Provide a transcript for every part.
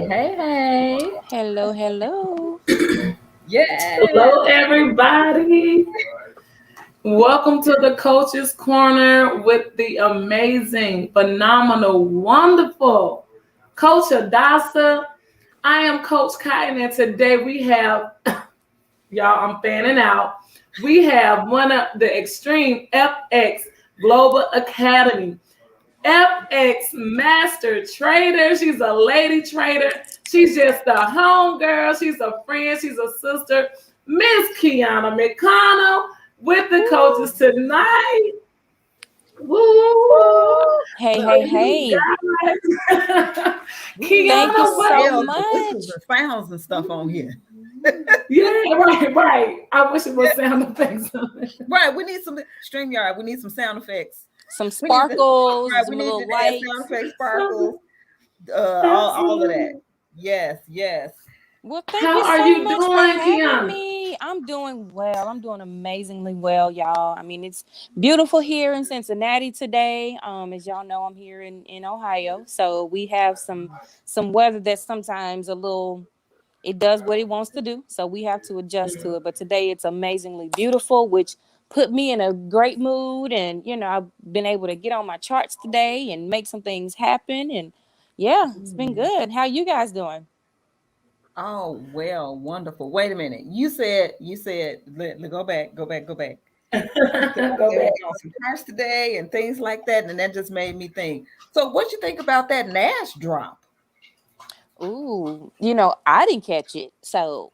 Hey. Hello, hello. Yeah. Hello, everybody. Welcome to the Coach's Corner with the amazing, phenomenal, wonderful Coach Hadassah. I am Coach Cotton, and today we have, y'all, I'm fanning out. We have one of the extreme FX Global Academy. FX Master Trader. She's a lady trader. She's just a home girl. She's a friend. She's a sister. Miss Quiana McConnell with the coaches tonight. Woo! Hey. Quiana, Thank you so welcome. much. Sounds and stuff on here. Yeah, right. I wish it was sound effects. Right, we need some StreamYard. We need some sound effects. Some sparkles, Right, some we need little to add lights. sound effects, sparkles, all of that. Yes. Well, thank How you are so you much doing, for having Quiana? me. I'm doing well. I'm doing amazingly well, y'all. I mean, it's beautiful here in Cincinnati today. As y'all know, I'm here in Ohio, so we have some weather that's sometimes a little. It does what it wants to do, so we have to adjust to it. But today it's amazingly beautiful, which put me in a great mood. And I've been able to get on my charts today and make some things happen. And yeah, it's been good. How you guys doing? Oh well, wonderful. Wait a minute. You said go back. Go You back. got some cars today and things like that, and that just made me think. So, what you think about that Nash drop? Ooh, I didn't catch it, so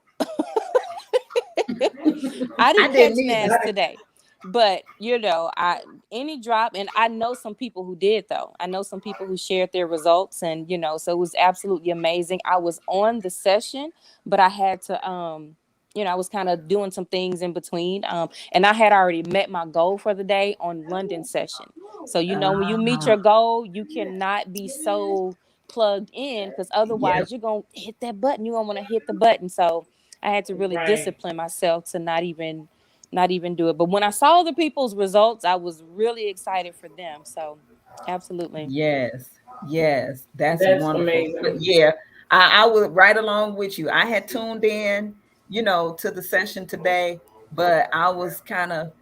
I didn't catch didn't either. Nas today. But I any drop, and I know some people who did though. I know some people who shared their results, and so it was absolutely amazing. I was on the session, but I had to I was kind of doing some things in between. And I had already met my goal for the day on London session. So when you meet your goal, you cannot be so plugged in, because otherwise you're gonna hit that button. You don't want to hit the button. So I had to really Right. discipline myself to not even do it. But when I saw the people's results, I was really excited for them. So absolutely. Yes, that's That's wonderful. But amazing. yeah, I would right along with you. I had tuned in, to the session today, but I was kind of,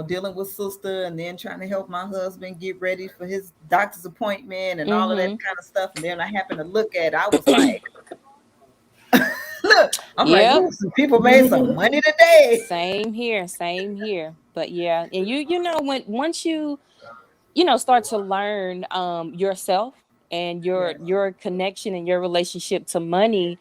dealing with sister and then trying to help my husband get ready for his doctor's appointment and all of that Mm-hmm. kind of stuff. And then I happened to look at it. I was like, look, I'm like, Yep. ooh, some people made some money today. Same here. But yeah, and when once you start to learn yourself and your Yes. your connection and your relationship to money,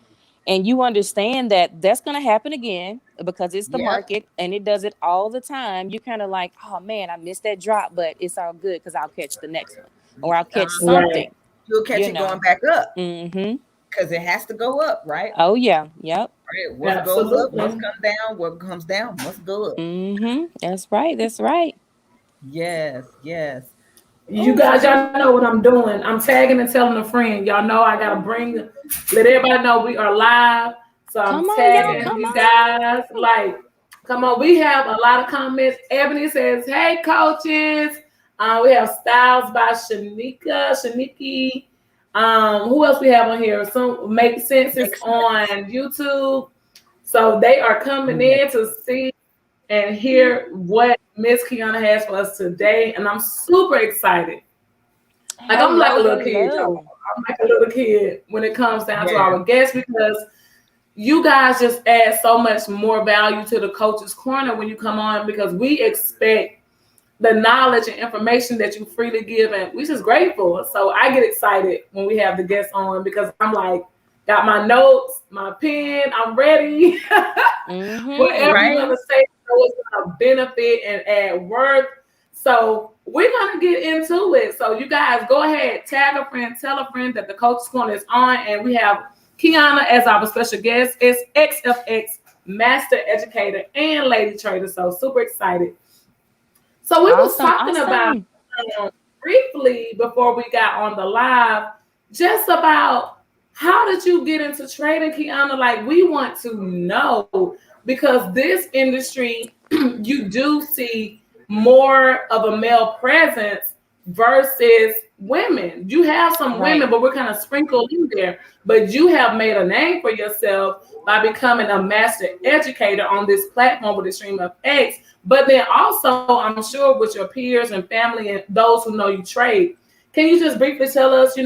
and you understand that that's going to happen again because it's the Yep. market and it does it all the time. You kind of like, oh man, I missed that drop, but it's all good because I'll catch the next one, or I'll catch Uh-huh. Right. something. You'll catch you it going know back up mm-hmm. because it has to go up, right? Oh yeah. Yep. Right. What goes up must Absolutely. come down. What comes down must go up. Mm-hmm. That's right. Yes. You Oh, guys, y'all know what I'm doing. I'm tagging and telling a friend. Y'all know I gotta let everybody know we are live. So I'm Come on, y'all. yeah. tagging Come you guys. on. Like, come on. We have a lot of comments. Ebony says, "Hey, coaches." We have Styles by Shaniki. Who else we have on here? Some Make Sense is on YouTube. So they are coming in to see and hear what Miss Quiana has for us today. And I'm super excited. Like I'm like a little kid, y'all. Hello. I'm like a little kid when it comes down to Yeah. our guests, because you guys just add so much more value to the Coach's Corner when you come on, because we expect the knowledge and information that you freely give, and we're just grateful. So I get excited when we have the guests on, because I'm like, got my notes, my pen, I'm ready. Mm-hmm. Whatever you're Right. gonna say, so it's gonna benefit and add worth. So we're gonna get into it. So you guys go ahead, tag a friend, tell a friend that the Coach's Corner is on, and we have Quiana as our special guest. It's XFX Master Educator and Lady Trader. So super excited. So we was talking about Awesome. briefly before we got on the live, just about how did you get into trading, Quiana? Like, we want to know, because this industry, you do see more of a male presence versus women. You have some Right. women, but we're kind of sprinkled in there. But you have made a name for yourself by becoming a master educator on this platform with Extreme FX. But then also, I'm sure with your peers and family and those who know you trade, can you just briefly tell us,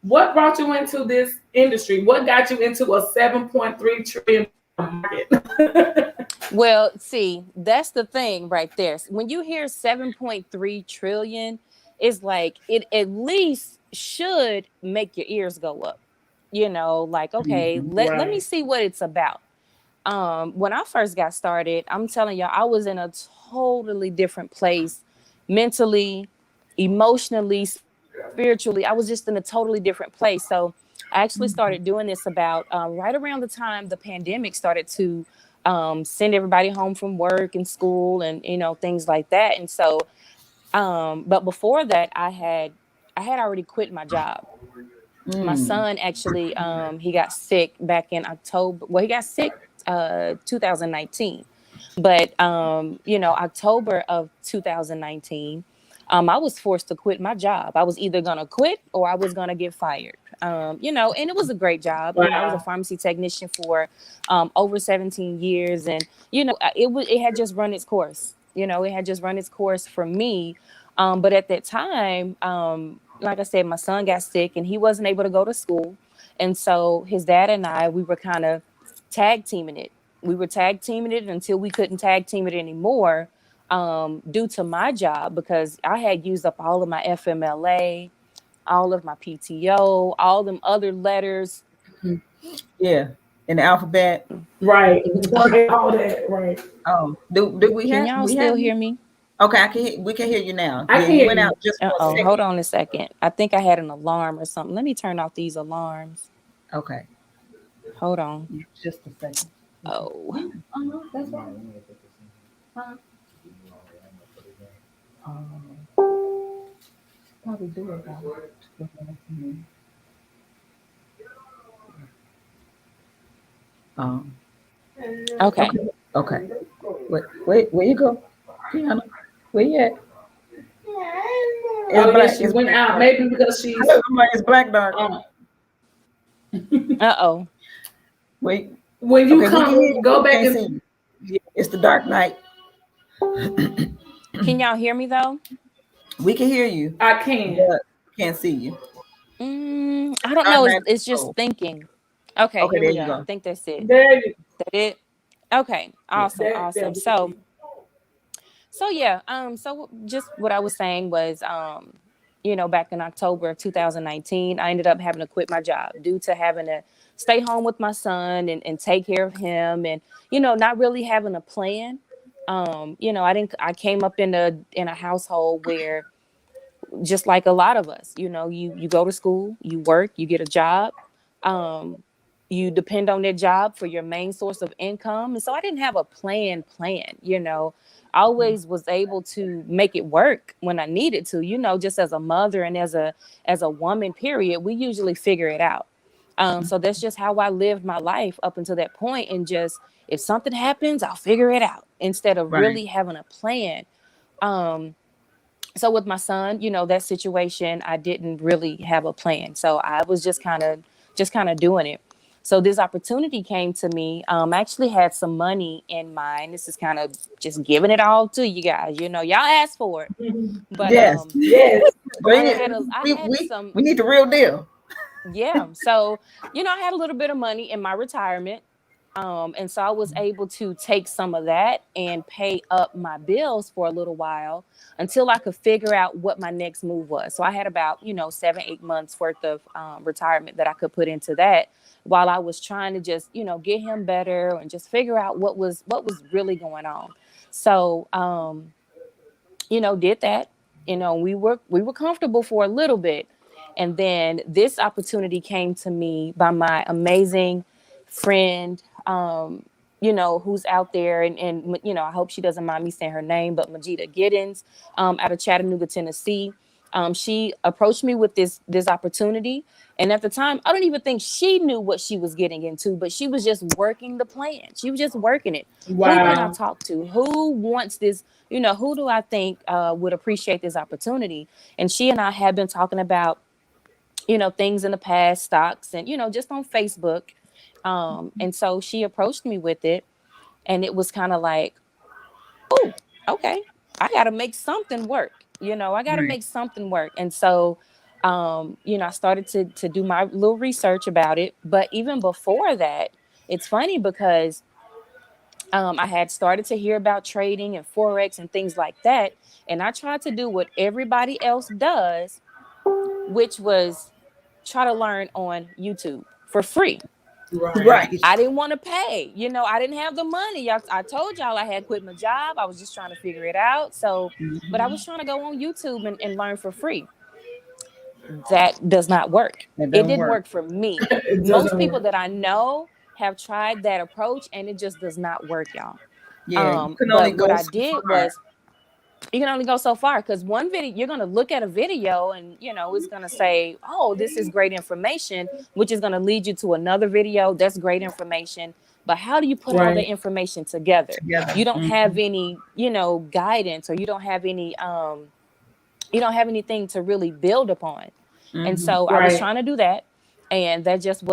what brought you into this industry? What got you into a 7.3 trillion market? Well, see, that's the thing right there. When you hear 7.3 trillion, it's like it at least should make your ears go up. Like, okay, let me Right. see what it's about. When I first got started, I'm telling y'all, I was in a totally different place mentally, emotionally, spiritually. I was just in a totally different place. So I actually started doing this about right around the time the pandemic started to send everybody home from work and school and things like that. And so, but before that, I had already quit my job. My Mm. son actually he got sick back in October. Well, he got sick 2019, but October of 2019, I was forced to quit my job. I was either gonna quit or I was gonna get fired. And it was a great job. I was a Wow. pharmacy technician for over 17 years, and it had just run its course. It had just run its course for me. But at that time, like I said, my son got sick and he wasn't able to go to school. And so his dad and I, we were kind of tag teaming it. We were tag teaming it until we couldn't tag team it anymore, due to my job, because I had used up all of my FMLA, all of my PTO, all them other letters. Yeah, in the alphabet. Right. Right. All that. Right. Oh, do we Can have y'all we have still you? hear me? Okay, we can hear you now. I Yeah, can you hear went out you. just for a Uh-oh, hold second. on a second. I think I had an alarm or something. Let me turn off these alarms. Okay, Hold on. just a second. Oh, That's right. Um, probably do it about. Um, okay. okay, okay. Wait, where you go, Quiana? Where you at? It's Oh yeah, black. she It's went black out. dark. Maybe because she's I'm like, it's black dark. um Uh-oh. Wait. when you Okay, we can hear come you, but go we back can't and see you. Yeah, it's the dark night. Can y'all hear me though? We can hear you, I can. but we can't see you. I don't Dark know. It's, night. it's just Oh, thinking. Okay, okay. here There we you go. I go. think that's it. There you That it? Okay. Awesome. there Awesome. we can So see. yeah, so just what I was saying was, back in October of 2019, I ended up having to quit my job due to having to stay home with my son and take care of him, and not really having a plan. I came up in a household where, just like a lot of us, you go to school, you work, you get a job, um, you depend on that job for your main source of income. And so I didn't have a plan. I always was able to make it work when I needed to, just as a mother and as a woman, period, we usually figure it out. So that's just how I lived my life up until that point. And just, if something happens, I'll figure it out instead of Right. really having a plan. Um, so with my son, that situation, I didn't really have a plan. So I was just kind of doing it. So this opportunity came to me. I actually had some money in mind. This is kind of just giving it all to you guys. Y'all asked for it. But Yes. Yes. Bring I it. had a I We had we some we need the real deal. yeah. So, I had a little bit of money in my retirement. And so I was able to take some of that and pay up my bills for a little while until I could figure out what my next move was. So I had about, 7, 8 months worth of retirement that I could put into that while I was trying to just, get him better and just figure out what was really going on. So, did that. We were comfortable for a little bit. And then this opportunity came to me by my amazing friend, who's out there, and I hope she doesn't mind me saying her name, but Majida Giddens, out of Chattanooga, Tennessee. She approached me with this opportunity, and at the time, I don't even think she knew what she was getting into, but she was just working the plan. She was just working it. Who can I Wow. talk to? Who wants this? Who do I think would appreciate this opportunity? And she and I had been talking about things in the past, stocks, and just on Facebook. And so she approached me with it, and it was kind of like, oh, okay, I got to make something work. I got to Right. make something work. And so, I started to do my little research about it. But even before that, it's funny because I had started to hear about trading and Forex and things like that. And I tried to do what everybody else does, which was try to learn on YouTube for free. Right. Right. I didn't want to pay. I didn't have the money. I told y'all I had quit my job. I was just trying to figure it out. So, but I was trying to go on YouTube and learn for free. That does not work. That It don't didn't work. work for me. It Most doesn't people work. that I know have tried that approach and it just does not work, y'all. Yeah, you can only But what go I so did far. was you can only go so far because one video you're going to look at a video and it's going to say, oh, this is great information, which is going to lead you to another video that's great information. But how do you put all the Right. information together? Together. You don't have any guidance, or you don't have anything to really build upon. And Mm-hmm. so I was Right. trying to do that, and that just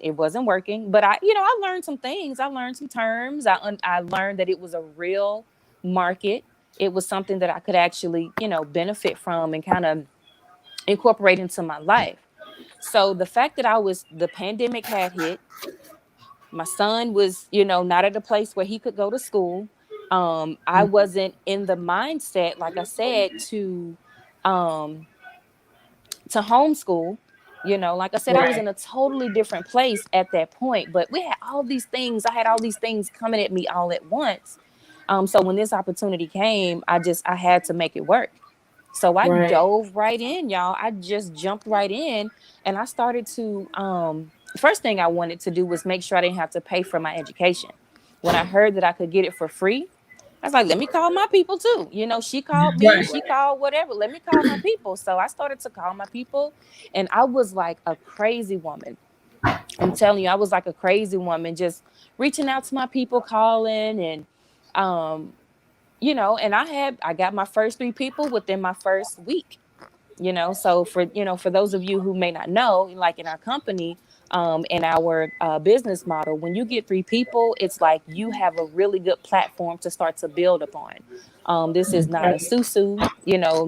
it wasn't working. But I learned some things. I learned some terms. I learned that it was a real market. It was something that I could actually, benefit from and kind of incorporate into my life. So the fact that the pandemic had hit, my son was, not at a place where he could go to school. I wasn't in the mindset, like I said, um, to homeschool. Like I said, I was Right. in a totally different place at that point, but we had all these things. I had all these things coming at me all at once. So when this opportunity came, I had to make it work. So I Right. dove right in, y'all. I just jumped right in, and I started to first thing I wanted to do was make sure I didn't have to pay for my education. When I heard that I could get it for free, I was like, let me call my people too. She called me, Right. she called whatever. Let me call my people. So I started to call my people, and I was like a crazy woman. I'm telling you, I was like a crazy woman, just reaching out to my people, calling, and um, and I got my first 3 people within my first week. So for those of you who may not know, like in our company, in our business model, when you get 3 people, it's like you have a really good platform to start to build upon. This is not a Right. susu,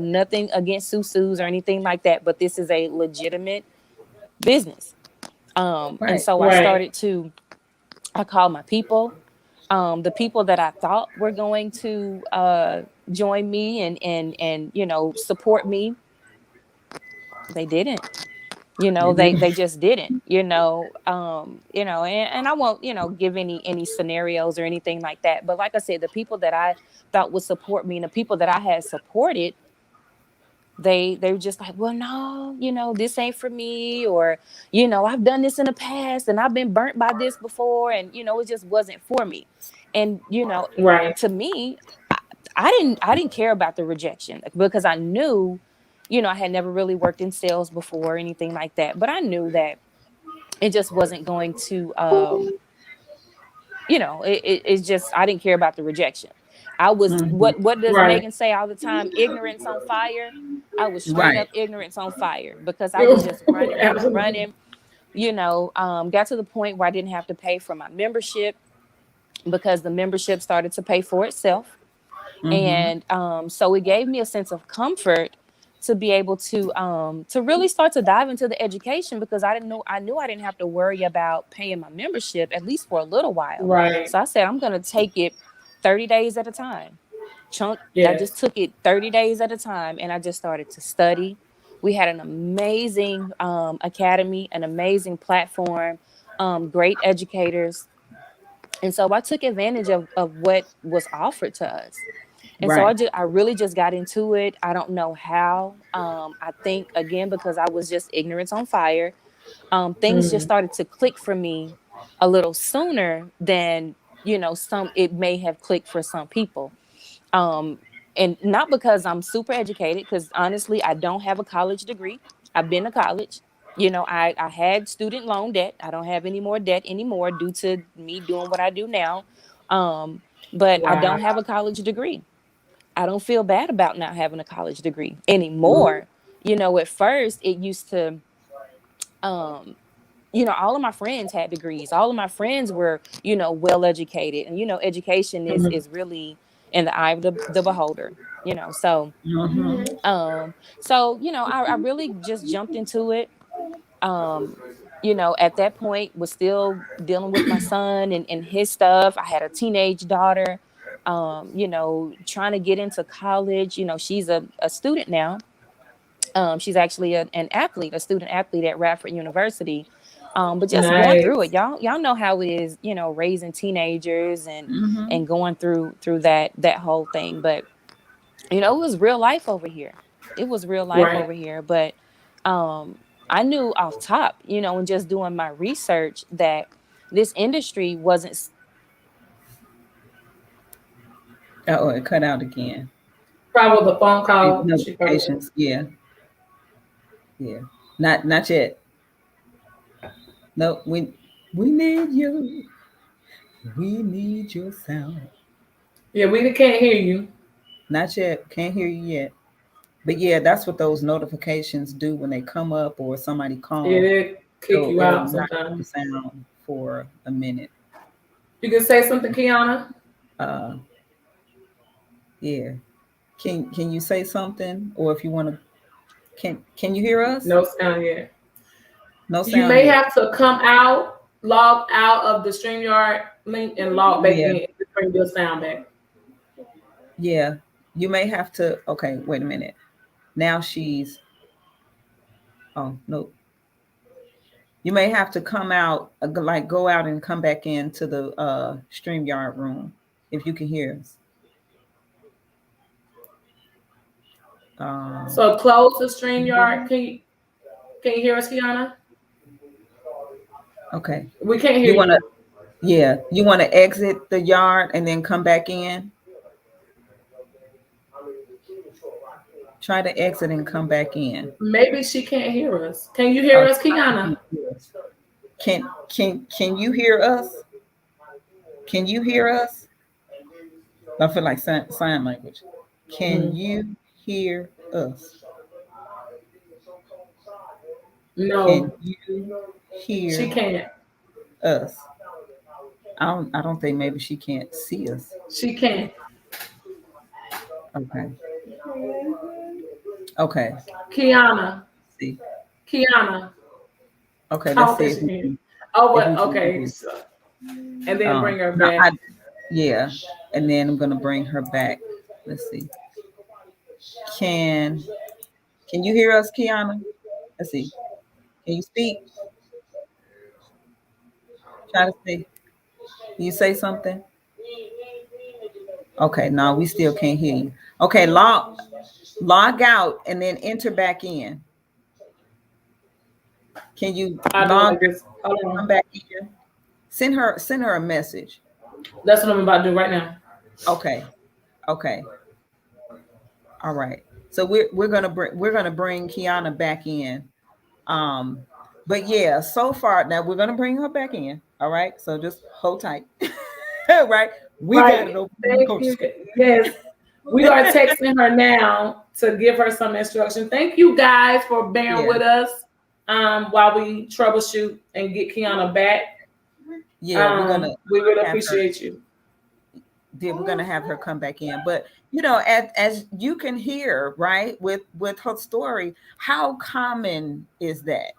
nothing against susus or anything like that, but this is a legitimate business. And Right. so Right. I called my people, the people that I thought were going to join me and support me. They didn't. They They didn't. just didn't. And I won't give any scenarios or anything like that. But like I said, the people that I thought would support me and the people that I had supported, they were just like, well, no, this ain't for me, or I've done this in the past and I've been burnt by this before, and it just wasn't for me. And Right. to me, I didn't care about the rejection because I knew, I had never really worked in sales before or anything like that, but I knew that it just wasn't going to it's just I didn't care about the rejection. I was Mm-hmm. what does Right. Megan say all the time? Ignorance on fire. I was straight Right. up ignorance on fire because I was just Absolutely. running, got to the point where I didn't have to pay for my membership because the membership started to pay for itself. Mm-hmm. And so it gave me a sense of comfort to be able to really start to dive into the education because I knew I didn't have to worry about paying my membership at least for a little while. Right. So I said I'm going to take it 30 days at a time. Chunk I just Yes. took it 30 days at a time, and I just started to study. We had an amazing academy, an amazing platform, great educators. And so I took advantage of what was offered to us. And so Right. I really just got into it. I don't know how. I think again because I was just ignorance on fire. Things just Mm. started to click for me a little sooner than some it may have clicked for some people. Um, And not because I'm super educated, because honestly, I don't have a college degree. I've been to college. I had student loan debt. I don't have any more debt anymore due to me doing what I do now. But I Wow. don't have a college degree. I don't feel bad about not having a college degree anymore. At first it used to, um, all of my friends had degrees. All of my friends were, well educated. And, education is Mhm. is really in the eye of the beholder, so Mm-hmm. I really just jumped into it. um at that point was still dealing with my son and his stuff. I had a teenage daughter, trying to get into college. She's a student now. She's actually an athlete, a student athlete at Radford University. But just going through Nice. it, y'all know how it is, raising teenagers and Mm-hmm. going through that whole thing. But it was real life over here. It was real life Right. over here. But I knew off top, and just doing my research, that this industry wasn't Oh, it cut out again. Probably the phone call. She probably. Notifications. Yeah. Yeah. Not yet. No, we need you. We need your sound. Yeah, we can't hear you. Not yet. Can't hear you yet. But yeah, that's what those notifications do when they come up or somebody calls. It kick So you it'll out knock the sometimes. sound for a minute. You can say something, Quiana. Uh, yeah. Can you say something, or if you want to, can you hear us? No sound yet. No You sound may yet. have to come out, log out of the StreamYard link, and log back Yeah. in to bring your sound back. Yeah. You may have to. Okay. Wait a minute. Now she's. Oh no. You may have to come out, like go out and come back into the StreamYard room if you can hear us. Um, So close the StreamYard. Can you hear us, Quiana? okay. We can't hear You want to, you. yeah, you want to exit the yard and then come back in. Try to exit and come back in. Maybe she can't hear us. Can you hear Oh, us, she probably Quiana? can't hear us. Can you hear us? Can you hear us? I feel like sign language. Can Mm. you hear us? Can No, you she hear can't. us? I don't think maybe she can't see us. She can't. Okay. Okay. Kiana, See. Kiana. Okay, I let's don't see think she can hear. if Oh, we what? can Okay. hear. So, and then bring her No, back. yeah. And then I'm gonna bring her back. Let's see. Can can you hear us, Kiana? Let's see. Can you speak? Try to say. Can you say something? Okay, no, we still can't hear you. Okay, log out and then enter back in. Can you I do it log like this. Hold come on. back in? Send her a message. That's what I'm about to do right now. Okay, okay, all right. So we're gonna bring Kiana back in. Um, but yeah, so far now we're gonna bring her back in. All right, so just hold tight. Right, we got Right. it over in the Thank coach you. school. Yes. We are texting her now to give her some instruction. Thank you guys for bearing Yeah, with us while we troubleshoot and get Kiana back. yeah, we're gonna We really have her. appreciate you. We're gonna have her come back in. But as you can hear, right, with her story, how common is that?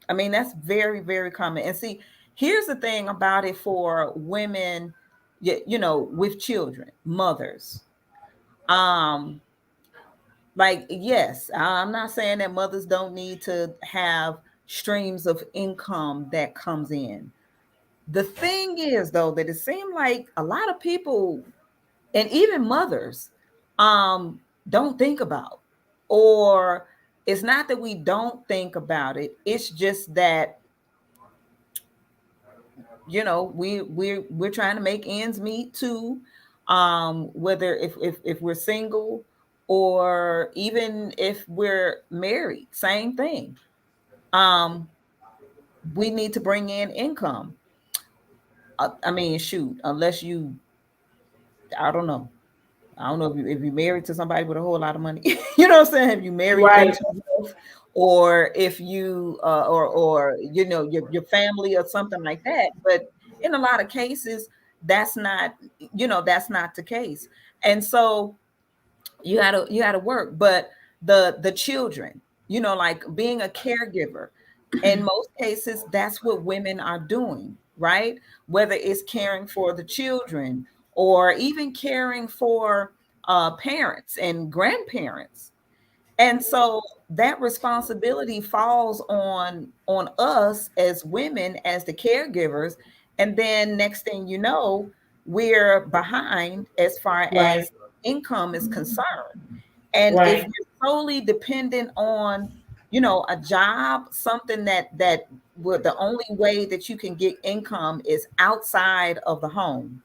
I mean, that's very, very common. And see, here's the thing about it for women, with children, mothers. Um, like, yes, I'm not saying that mothers don't need to have streams of income that comes in. The thing is, though, that it seemed like a lot of people, and even mothers, don't think about, or it's not that we don't think about it. It's just that we're trying to make ends meet too. whether if we're single or even if we're married, same thing. Um, we need to bring in income. I mean, shoot, unless you, I don't know. I don't know if you're married to somebody with a whole lot of money. You know what I'm saying? If you married Right. into wealth, or if you or you know your family or something like that. But in a lot of cases, that's not, you know, that's not the case. And so you had to work. But the children, you know, like being a caregiver, in most cases that's what women are doing, right? Whether it's caring for the children or even caring for parents and grandparents. And so that responsibility falls on us as women, as the caregivers. And then next thing you know, we're behind as far Right. as income is concerned. And if Right. you're solely dependent on, you know, a job, something that would, the only way that you can get income is outside of the home,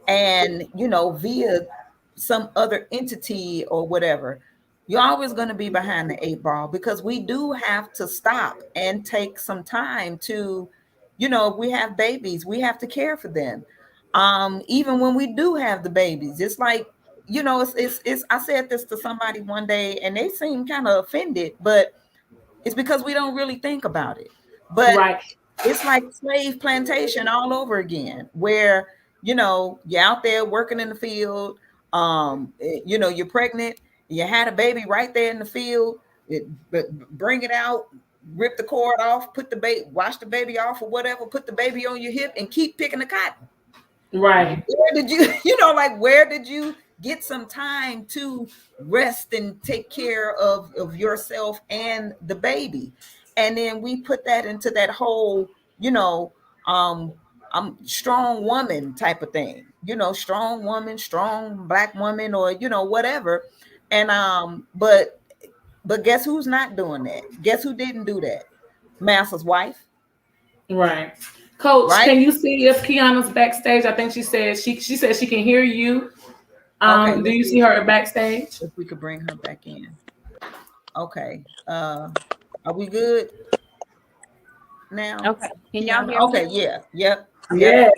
and you know, via some other entity or whatever, you're always going to be behind the eight ball, because we do have to stop and take some time to, you know, if we have babies, we have to care for them. Even when we do have the babies, it's like, you know, it's I said this to somebody one day and they seemed kind of offended, but it's because we don't really think about it. But Right. it's like slave plantation all over again, where, you know, you're out there working in the field, you know, you're pregnant, you had a baby right there in the field, bring it out, rip the cord off, put the baby, wash the baby off or whatever, put the baby on your hip and keep picking the cotton. Right. Where did you, you know, like where did you get some time to rest and take care of yourself and the baby? And then we put that into that whole, you know, um strong woman type of thing, you know, strong woman, strong black woman, or you know, whatever. And but guess who's not doing that? Guess who didn't do that? Master's wife, Right. Coach, right? can you see if Kiana's backstage? I think she said she can hear you. Okay, Do let's you see see her backstage? if we could bring her back in. Okay. Are we good now? Okay. Can y'all Kiana? hear me? Okay, yeah, yep. Yeah.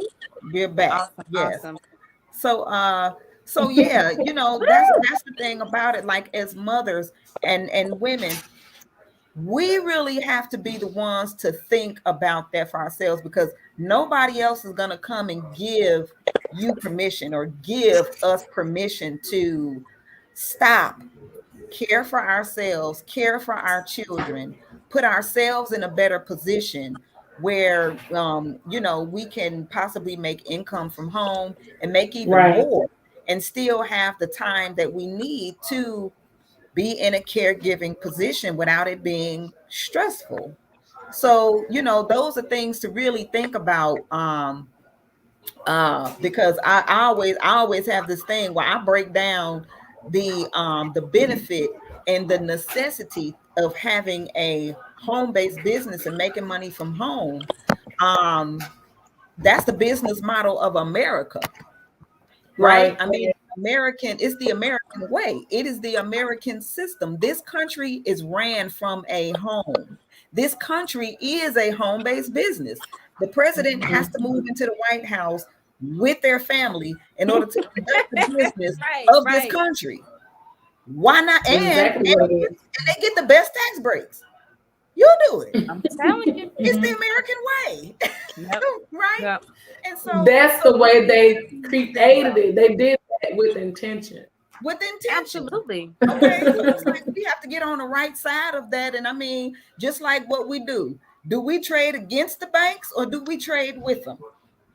We're back. Awesome. Yes. Awesome. So so yeah, you know, that's the thing about it. Like as mothers and women, we really have to be the ones to think about that for ourselves, because nobody else is gonna come and give you permission or give us permission to stop, care for ourselves, care for our children, put ourselves in a better position where you know, we can possibly make income from home and make even Right. more, and still have the time that we need to be in a caregiving position without it being stressful. So, you know, those are things to really think about. Because I always have this thing where I break down the benefit and the necessity of having a home-based business and making money from home. um that's the business model of America, right? Right. I mean, American, it's the American way. It is the American system. This country is ran from a home. This country is a home-based business. The president has to move into the White House with their family in order to conduct the business Right. of this Right. country. Why not? Exactly what it is. And they get the best tax breaks. You do it. I'm telling you. It's the American way, Yep. right? Yep. And so, That's the way they created it. They did that with intention. with intention. Absolutely. Okay, so it's like we have to get on the right side of that. And I mean, just like what we do we trade against the banks or do we trade with them?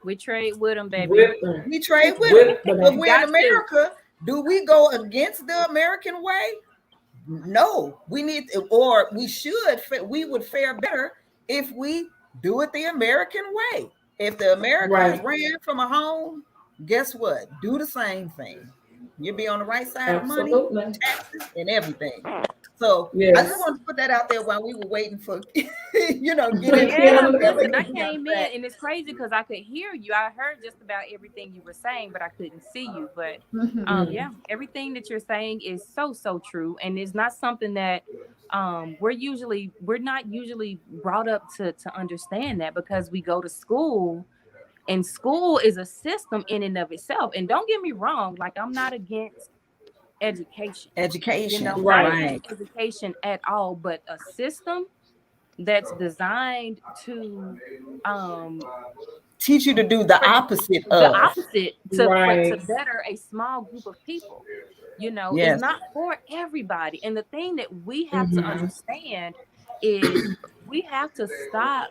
We trade with them, baby. With them. We trade with them. With them. If we're in Got to. America, do we go against the American way? No, we need to, or we should, we would fare better if we do it the American way. If the Americans Right. ran from a home, guess what? Do the same thing. You'll be on the right side of money, Absolutely. taxes, and everything. So I just Yes. wanted to put that out there while we were waiting for, get Yeah, listen, I everything came back. in and it's crazy because I could hear you. I heard just about everything you were saying, but I couldn't see you. But yeah, everything that you're saying is so true. And it's not something that we're not usually brought up to understand that because we go to school and school is a system in and of itself. And don't get me wrong, like I'm not against education. You Education, know, not right? against education at all, but a system that's designed to um Teach you to do the for opposite the of. opposite to Right. better a small group of people, is Yes. not for everybody. And the thing that we have to Mm-hmm. understand is we have to stop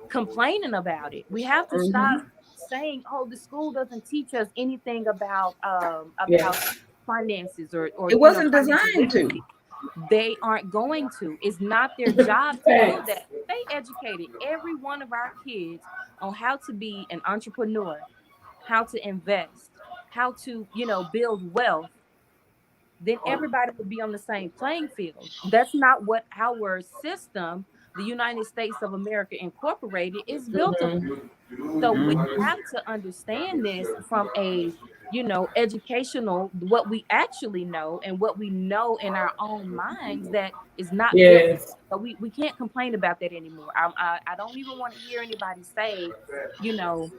complaining about it. We have to stop Mm-hmm. saying, oh, the school doesn't teach us anything about Yes. finances or It wasn't financial designed to. literacy. They aren't going to. It's not their job to do Thanks. that. If they educated every one of our kids on how to be an entrepreneur, how to invest, how to, build wealth, then everybody would be on the same playing field. That's not what our system, the United States of America Incorporated, is built upon. Mm-hmm. So we have to understand this from a, educational, what we actually know and what we know in our own minds that is not good for us. Yes. So we can't complain about that anymore. I don't even want to hear anybody say, you know,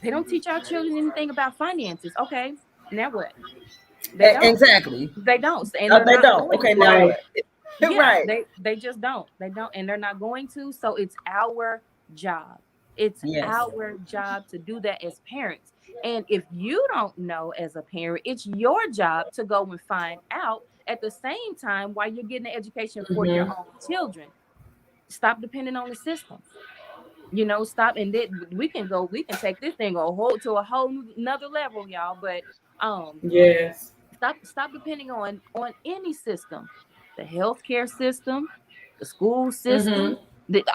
they don't teach our children anything about finances. Okay, now what? They don't. Exactly. They don't. And they're They not don't. going Okay, to. now Right. what? Yeah, Right. they just don't. They don't, and they're not going to. So it's our job. It's Yes. our job to do that as parents. And if you don't know as a parent, it's your job to go and find out at the same time while you're getting an education for your Mm-hmm. own children. Stop depending on the system. Stop, and then we can take this thing a whole another level, y'all. But um Yes. stop depending on any system, the healthcare system, the school system. Mm-hmm.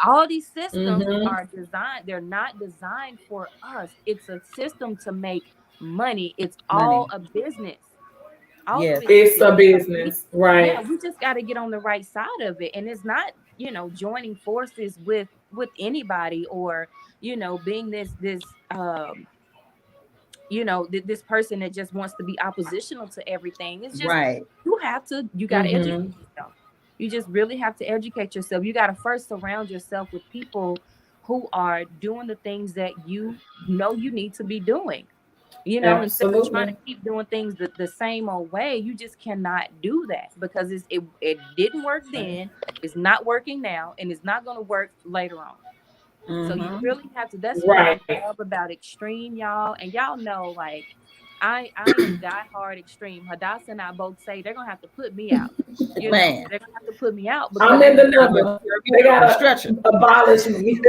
All these systems Mm-hmm. are designed, they're not designed for us. It's a system to make money. It's all Money. a business. All of Yes. it is It's a business. So business. yeah, Right. we just got to get on the right side of it. And it's not, joining forces with anybody, or being this person that just wants to be oppositional to everything. It's just, Right. you got to educate Mm-hmm. yourself. You just really have to educate yourself. You got to first surround yourself with people who are doing the things that you need to be doing. Instead of trying to Absolutely. keep doing things the same old way. You just cannot do that because it didn't work then, it's not working now, and it's not going to work later on. So you Mm-hmm. really have to. That's what I Right. love about Extreme, y'all. And y'all know, like, I am diehard Extreme. Hadassah and I both say they're gonna have to put me out. Man, They're gonna have to put me out I'm because in the I'm gonna number. you They on the gotta stretcher. abolish me.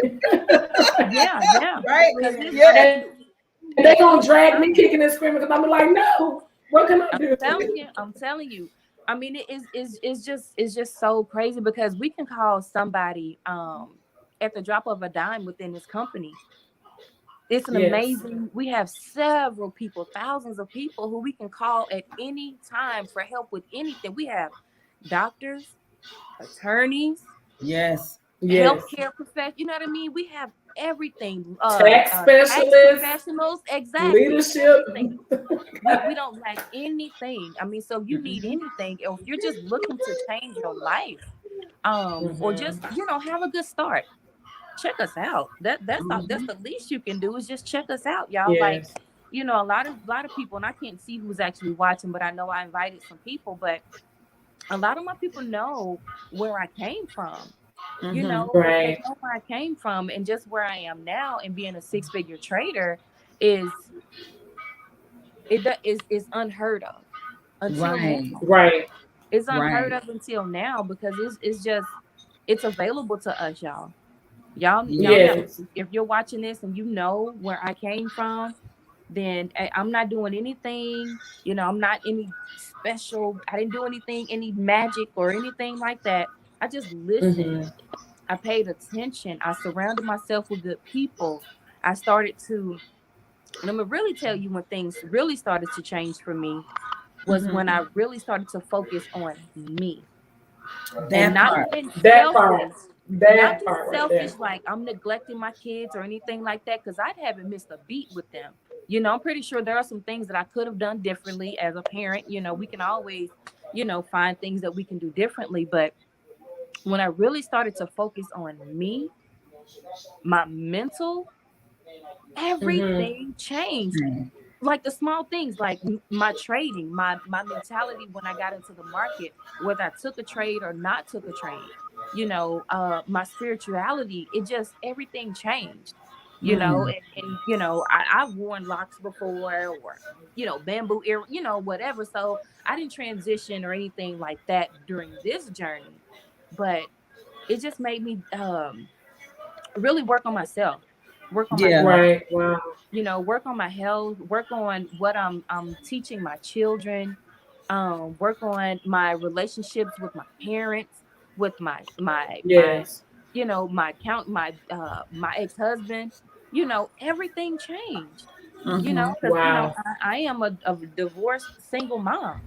yeah, Right? because it's Yeah. And they gonna over drag me time. kicking and screaming because I'm like, no, what can I I'm do? telling you. I mean, it's just so crazy because we can call somebody at the drop of a dime within this company. It's an Yes. amazing, we have several people, thousands of people who we can call at any time for help with anything. We have doctors, attorneys, Yes. Yes. healthcare professionals. You know what I mean? We have everything. Tax Tax specialists, professionals, exactly, leadership. everything. We don't lack anything. I mean, so if you need Mm-hmm. anything, or if you're just looking to change your life, or just Mm-hmm. have a good start, check us out. That's Mm-hmm. the least you can do is just check us out, y'all. Like, Yes. a lot of people, and I can't see who's actually watching, but I know I invited some people, but a lot of my people know where I came from. Mm-hmm. They Right. know where I came from, and just where I am now, and being a six-figure trader is is unheard of until now. Right. Right. It's unheard Right. of until now because it's available to us, y'all. Y'all Yes. know Yes. if you're watching this and you know where I came from, then I'm not doing anything. I'm not any special. I didn't do anything, any magic or anything like that. I just listened. Mm-hmm. I paid attention. I surrounded myself with good people. I started to And I'm gonna really tell you when things really started to change for me was when I really started to focus on me and That not part. being That selfish, part. not That being part right there. selfish, like I'm neglecting my kids or anything like that, because I haven't missed a beat with them. You know, I'm pretty sure there are some things that I could have done differently as a parent. You know, we can always, you know, find things that we can do differently. But when I really started to focus on me, my mental, Mm-hmm. everything changed. Like the small things, like my trading, my mentality when I got into the market, whether I took a trade or not took a trade, you know, my spirituality, it just everything changed, you know. And you know, I've worn locks before, or you know, bamboo ear, you know, whatever. So I didn't transition or anything like that during this journey, but it just made me really work on myself, work on my Yeah. health, Right. Wow. you know, work on my health, work on what I'm teaching my children, work on my relationships with my parents, with my Yes. you know, my ex-husband, you know, everything changed, you know, because you know, Wow. I am a divorced single mom,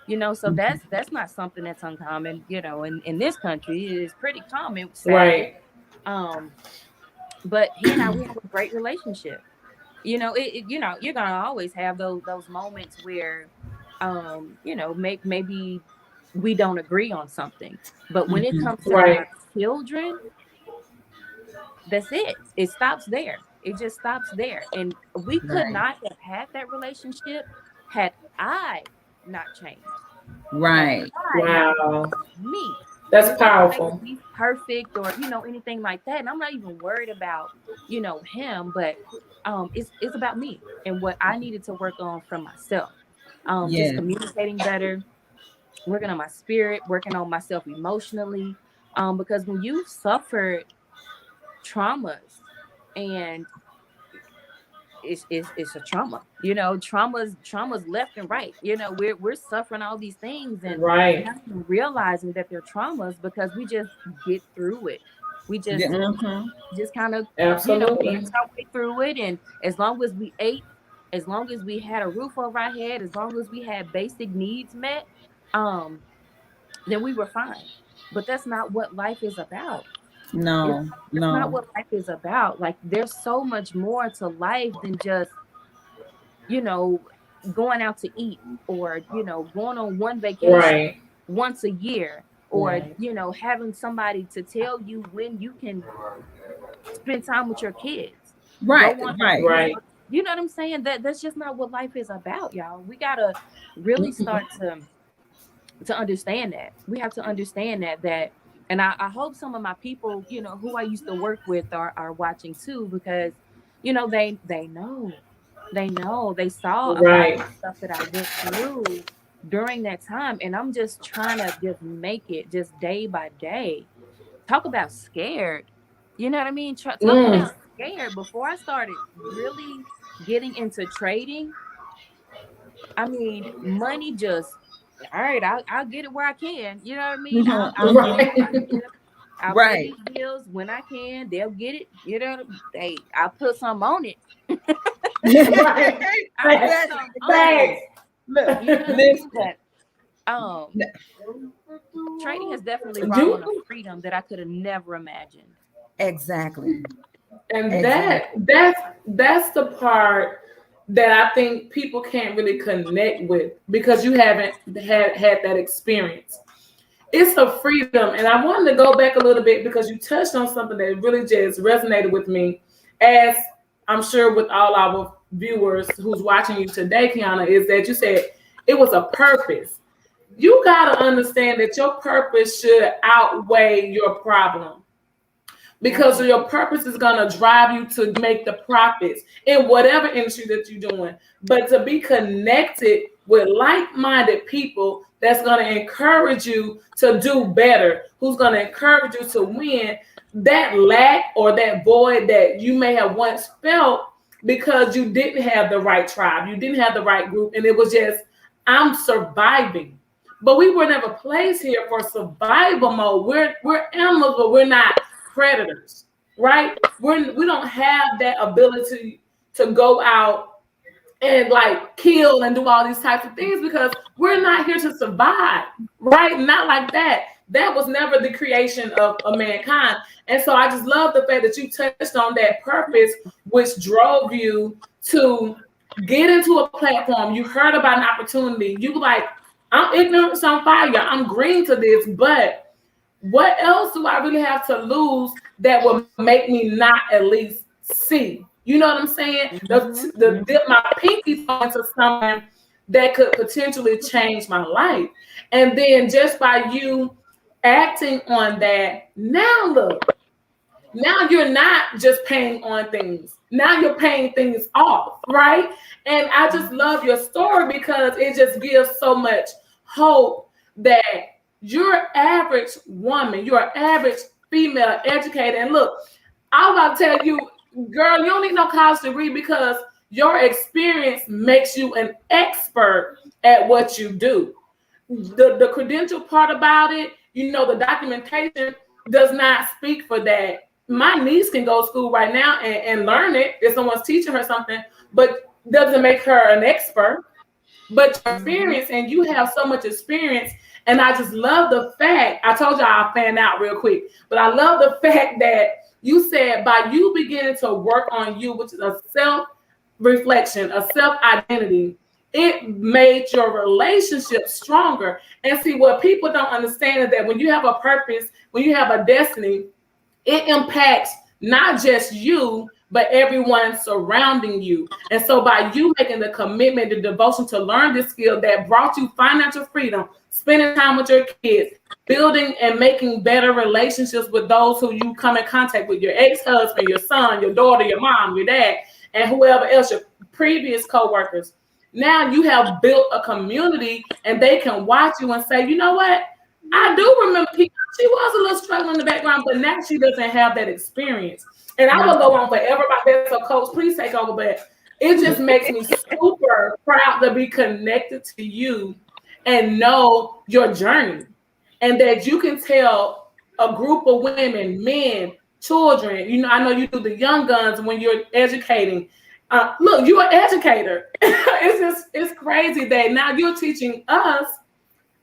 you know, so that's not something that's uncommon, you know, in this country it is pretty common, sadly. Right. um but he and I, we have a great relationship. You know, you know, you're gonna always have those moments where you know, maybe we don't agree on something, but when it comes to Right. our children, that's it stops there, it just stops there. And we could Right. not have had that relationship had I not changed, had Right. I not worked Wow. on me. And That's it's not gonna always powerful. be perfect or, you know, anything like that. And I'm not even worried about, you know, him, but it's about me and what I needed to work on from myself. Just Yes. communicating better, working on my spirit, working on myself emotionally. Because when you've suffered traumas, and it's a trauma, you know, traumas left and right, you know, we're suffering all these things and Right. not even realizing that they're traumas because we just get through it. We Yeah. just kind of, you know, Absolutely. dance our way through it. And as long as we ate, as long as we had a roof over our head, as long as we had basic needs met, um then we were fine. But that's not what life is about. It's No. that's not No. what life is about. Like there's so much more to life than just, you know, going out to eat, or, you know, going on one vacation Right. once a year, or, Right. you know, having somebody to tell you when you can spend time with your kids. Right. Go on, Right. you know, Right. you know what I'm saying? That's just not what life is about, y'all. We gotta really start to understand that. We have to understand that. And I hope some of my people, you know, who I used to work with are watching too, because, you know, they saw a lot of Right. the stuff that I went through during that time. And I'm just trying to just make it just day by day. Talk about scared. You know what I mean? Talk Mm. about scared. Before I started really getting into trading, I mean, money just, all right, I'll get it where I can. You know what I mean? I'll get it when I Right. can. I'll pay Right. these bills when I can. They'll get it. You know, hey, I'll put some on it. Right. I'll put Facts. some on it. Facts. Look, You know what I mean? listen. But trading has definitely brought on a You freedom that I could have never imagined. Exactly. and Exactly. that's the part that I think people can't really connect with because you haven't had that experience. It's a freedom, and I wanted to go back a little bit because you touched on something that really just resonated with me, as I'm sure with all our viewers who's watching you today, Quiana, is that you said it was a purpose. You got to understand that your purpose should outweigh your problem because Absolutely. your purpose is going to drive you to make the profits in whatever industry that you're doing. But to be connected with like-minded people that's going to encourage you to do better, who's going to encourage you to win, that lack or that void that you may have once felt because you didn't have the right tribe, you didn't have the right group, and it was just, I'm surviving. But we were never placed here for survival mode. We're animals, but we're not predators, right? We don't have that ability to go out and like kill and do all these types of things, because we're not here to survive, right? Not like that. That was never the creation of mankind. And so I just love the fact that you touched on that purpose, which drove you to get into a platform. You heard about an opportunity. You were like, I'm ignorant, so I'm fire. I'm green to this, but what else do I really have to lose that will make me not at least see? You know what I'm saying? The dip my pinky toe into something that could potentially change my life. And then just by you acting on that, now look, now you're not just paying on things. Now you're paying things off, right? And I just love your story because it just gives so much hope that you're average woman, you're an average female educator. And look, I'm about to tell you, girl, you don't need no college degree because your experience makes you an expert at what you do. The credential part about it, you know, the documentation does not speak for that. My niece can go to school right now and learn it if someone's teaching her something, but doesn't make her an expert. But your experience, and you have so much experience. And I just love the fact, I told y'all I'll fan out real quick, but I love the fact that you said by you beginning to work on you, which is a self-reflection, a self-identity, it made your relationship stronger. And see, what people don't understand is that when you have a purpose, when you have a destiny, it impacts not just you, but everyone surrounding you. And so by you making the commitment, the devotion to learn this skill that brought you financial freedom, spending time with your kids, building and making better relationships with those who you come in contact with, your ex-husband, your son, your daughter, your mom, your dad, and whoever else, your previous co-workers. Now you have built a community and they can watch you and say, you know what? I do remember she was a little struggling in the background, but now she doesn't have that experience. And I will go on forever about that. So, Coach, please take over. But it just makes me super proud to be connected to you and know your journey. And that you can tell a group of women, men, children, you know, I know you do the young guns when you're educating. Look, you're an educator. It's crazy that now you're teaching us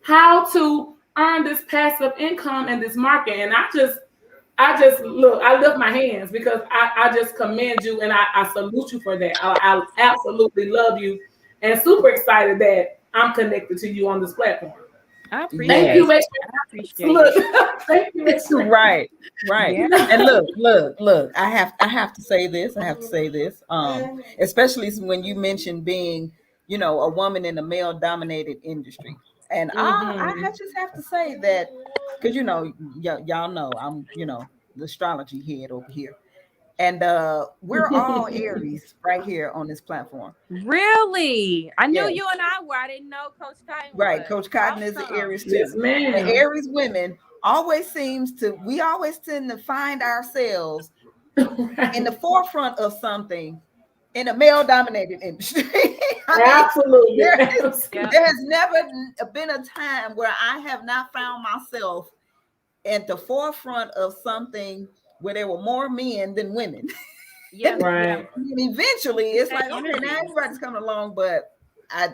how to earn this passive income in this market. And I just look, I lift my hands because I just commend you and I salute you for that. I absolutely love you and super excited that I'm connected to you on this platform. I appreciate Thank you, it. I appreciate it. Thank you, Right. Yeah. And look, I have to say this. Especially when you mentioned being, you know, a woman in a male dominated industry. And I just have to say that, because you know, y'all know I'm, you know, the astrology head over here. And we're all Aries right here on this platform. Really? I knew Yes. you and I were. I didn't know Coach Cotton Right. was. Coach Cotton is Awesome. an Aries too. Yes, ma'am. And Aries women always we always tend to find ourselves in the forefront of something in a male dominated industry. Absolutely. There has never been a time where I have not found myself at the forefront of something where there were more men than women. Yeah. Right. And eventually it's That like, okay, energy. now everybody's coming along, but I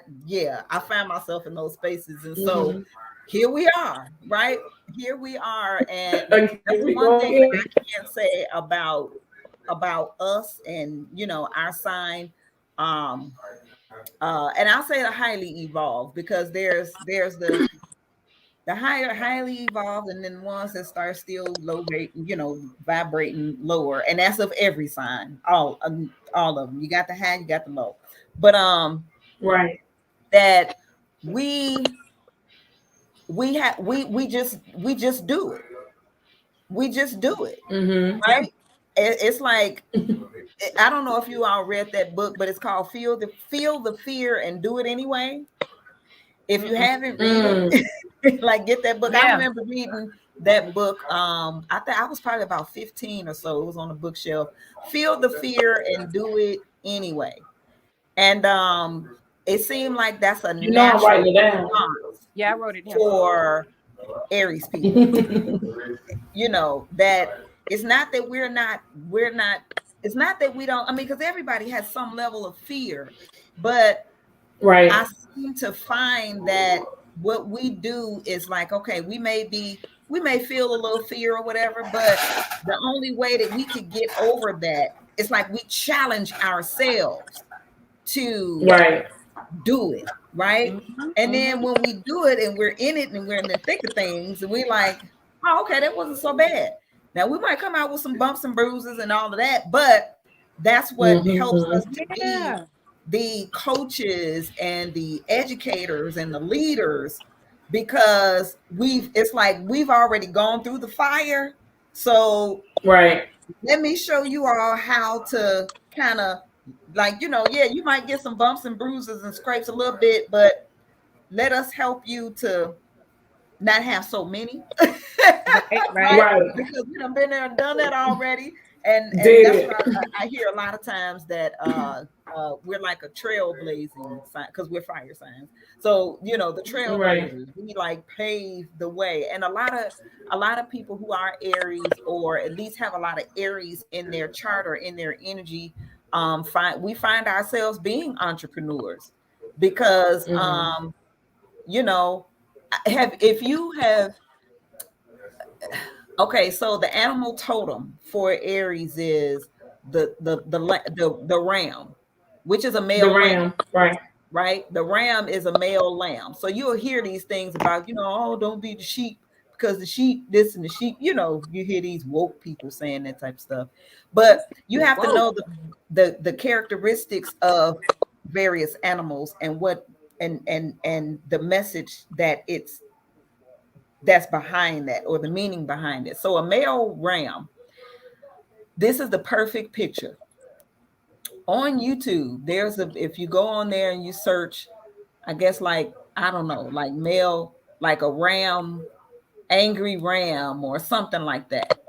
found myself in those spaces. And so here we are, right? Here we are. And that's one thing that I can't say about us and, you know, our sign. And I'll say the highly evolved, because there's the highly evolved, and then ones that start still low rate, you know, vibrating lower, and that's of every sign, all of them. You got the high, you got the low, but Right. that we just do it. We just do it, right? It's like, I don't know if you all read that book, but it's called Feel the Fear and Do It Anyway. If you haven't read it, like, get that book. Yeah. I remember reading that book. I think I was probably about 15 or so. It was on the bookshelf. Feel the fear and do it anyway. And it seemed like that's a I'm writing it down. response Yeah, I wrote it down. for Aries people. You know, that it's not that it's not that we don't, I mean, because everybody has some level of fear, But Right. I seem to find that what we do is like, okay, we may feel a little fear or whatever, but the only way that we could get over that is like we challenge ourselves to Right. do it, right? Mm-hmm, And then mm-hmm. when we do it and we're in it and we're in the thick of things, and we like, oh, okay, that wasn't so bad. Now we might come out with some bumps and bruises and all of that, but that's what helps Mm-hmm. us to be Yeah. the coaches and the educators and the leaders, because it's like we've already gone through the fire. So Right. let me show you all how to kind of, like, yeah, you might get some bumps and bruises and scrapes a little bit, but let us help you to not have so many. Right, right. Right? Right. Because we done been there and done that already. And Did that's what it. I hear a lot of times, that we're like a trailblazing sign, because we're fire signs. So the Right. trailblazers, we like pave the way. And a lot of people who are Aries, or at least have a lot of Aries in their chart or in their energy, we find ourselves being entrepreneurs, because Mm-hmm. you know have if you have okay, so the animal totem for Aries is the ram, which is a The male lamb, ram. Right. right? The ram is a male lamb. So you'll hear these things about, oh, don't be the sheep, because the sheep this and the sheep, you hear these woke people saying that type of stuff. She But said, you have to whoa. know the characteristics of various animals, and what and the message that's behind that, or the meaning behind it. So a male ram, this is the perfect picture. On YouTube, if you go on there and you search, I guess, like, I don't know, like male, like a ram, angry ram or something like that.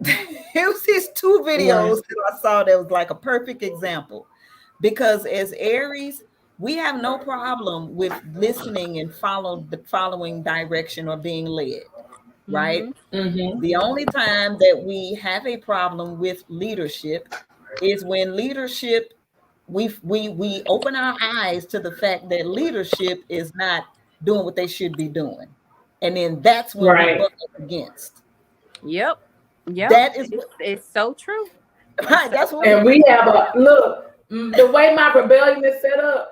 It was these two Right. videos that I saw that was like a perfect example. Because as Aries, we have no problem with listening and following direction or being led, right? Mm-hmm. Mm-hmm. The only time that we have a problem with leadership is when leadership, we open our eyes to the fact that leadership is not doing what they should be doing. And then that's when we Right. buck up against. Yep. Yep. That is what, It's so true. It's right. so That's what true. And we have a look. The way my rebellion is set up,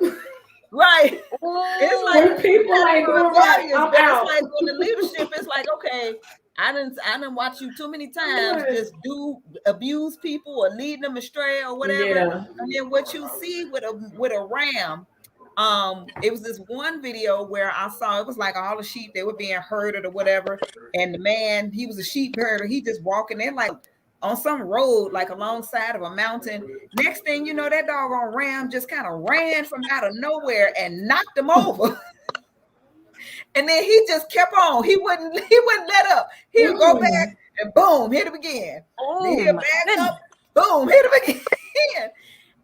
right. It's like Oh, when we people got ain't the doing right, rebellious, I'm but it's out. like when the leadership is like, okay, I didn't watch you too many times Right. just do abuse people or lead them astray or whatever. Yeah. And then what you see with a ram, it was this one video where I saw, it was like all the sheep, they were being herded or whatever, and the man, he was a sheep herder, he just walking in like on some road, like alongside of a mountain. Next thing you know, that doggone ram just kind of ran from out of nowhere and knocked him over. And then he just kept on. He wouldn't let up. He'll go back Mm. and boom, hit him again. Then oh he'll my back goodness. up, boom, hit him again.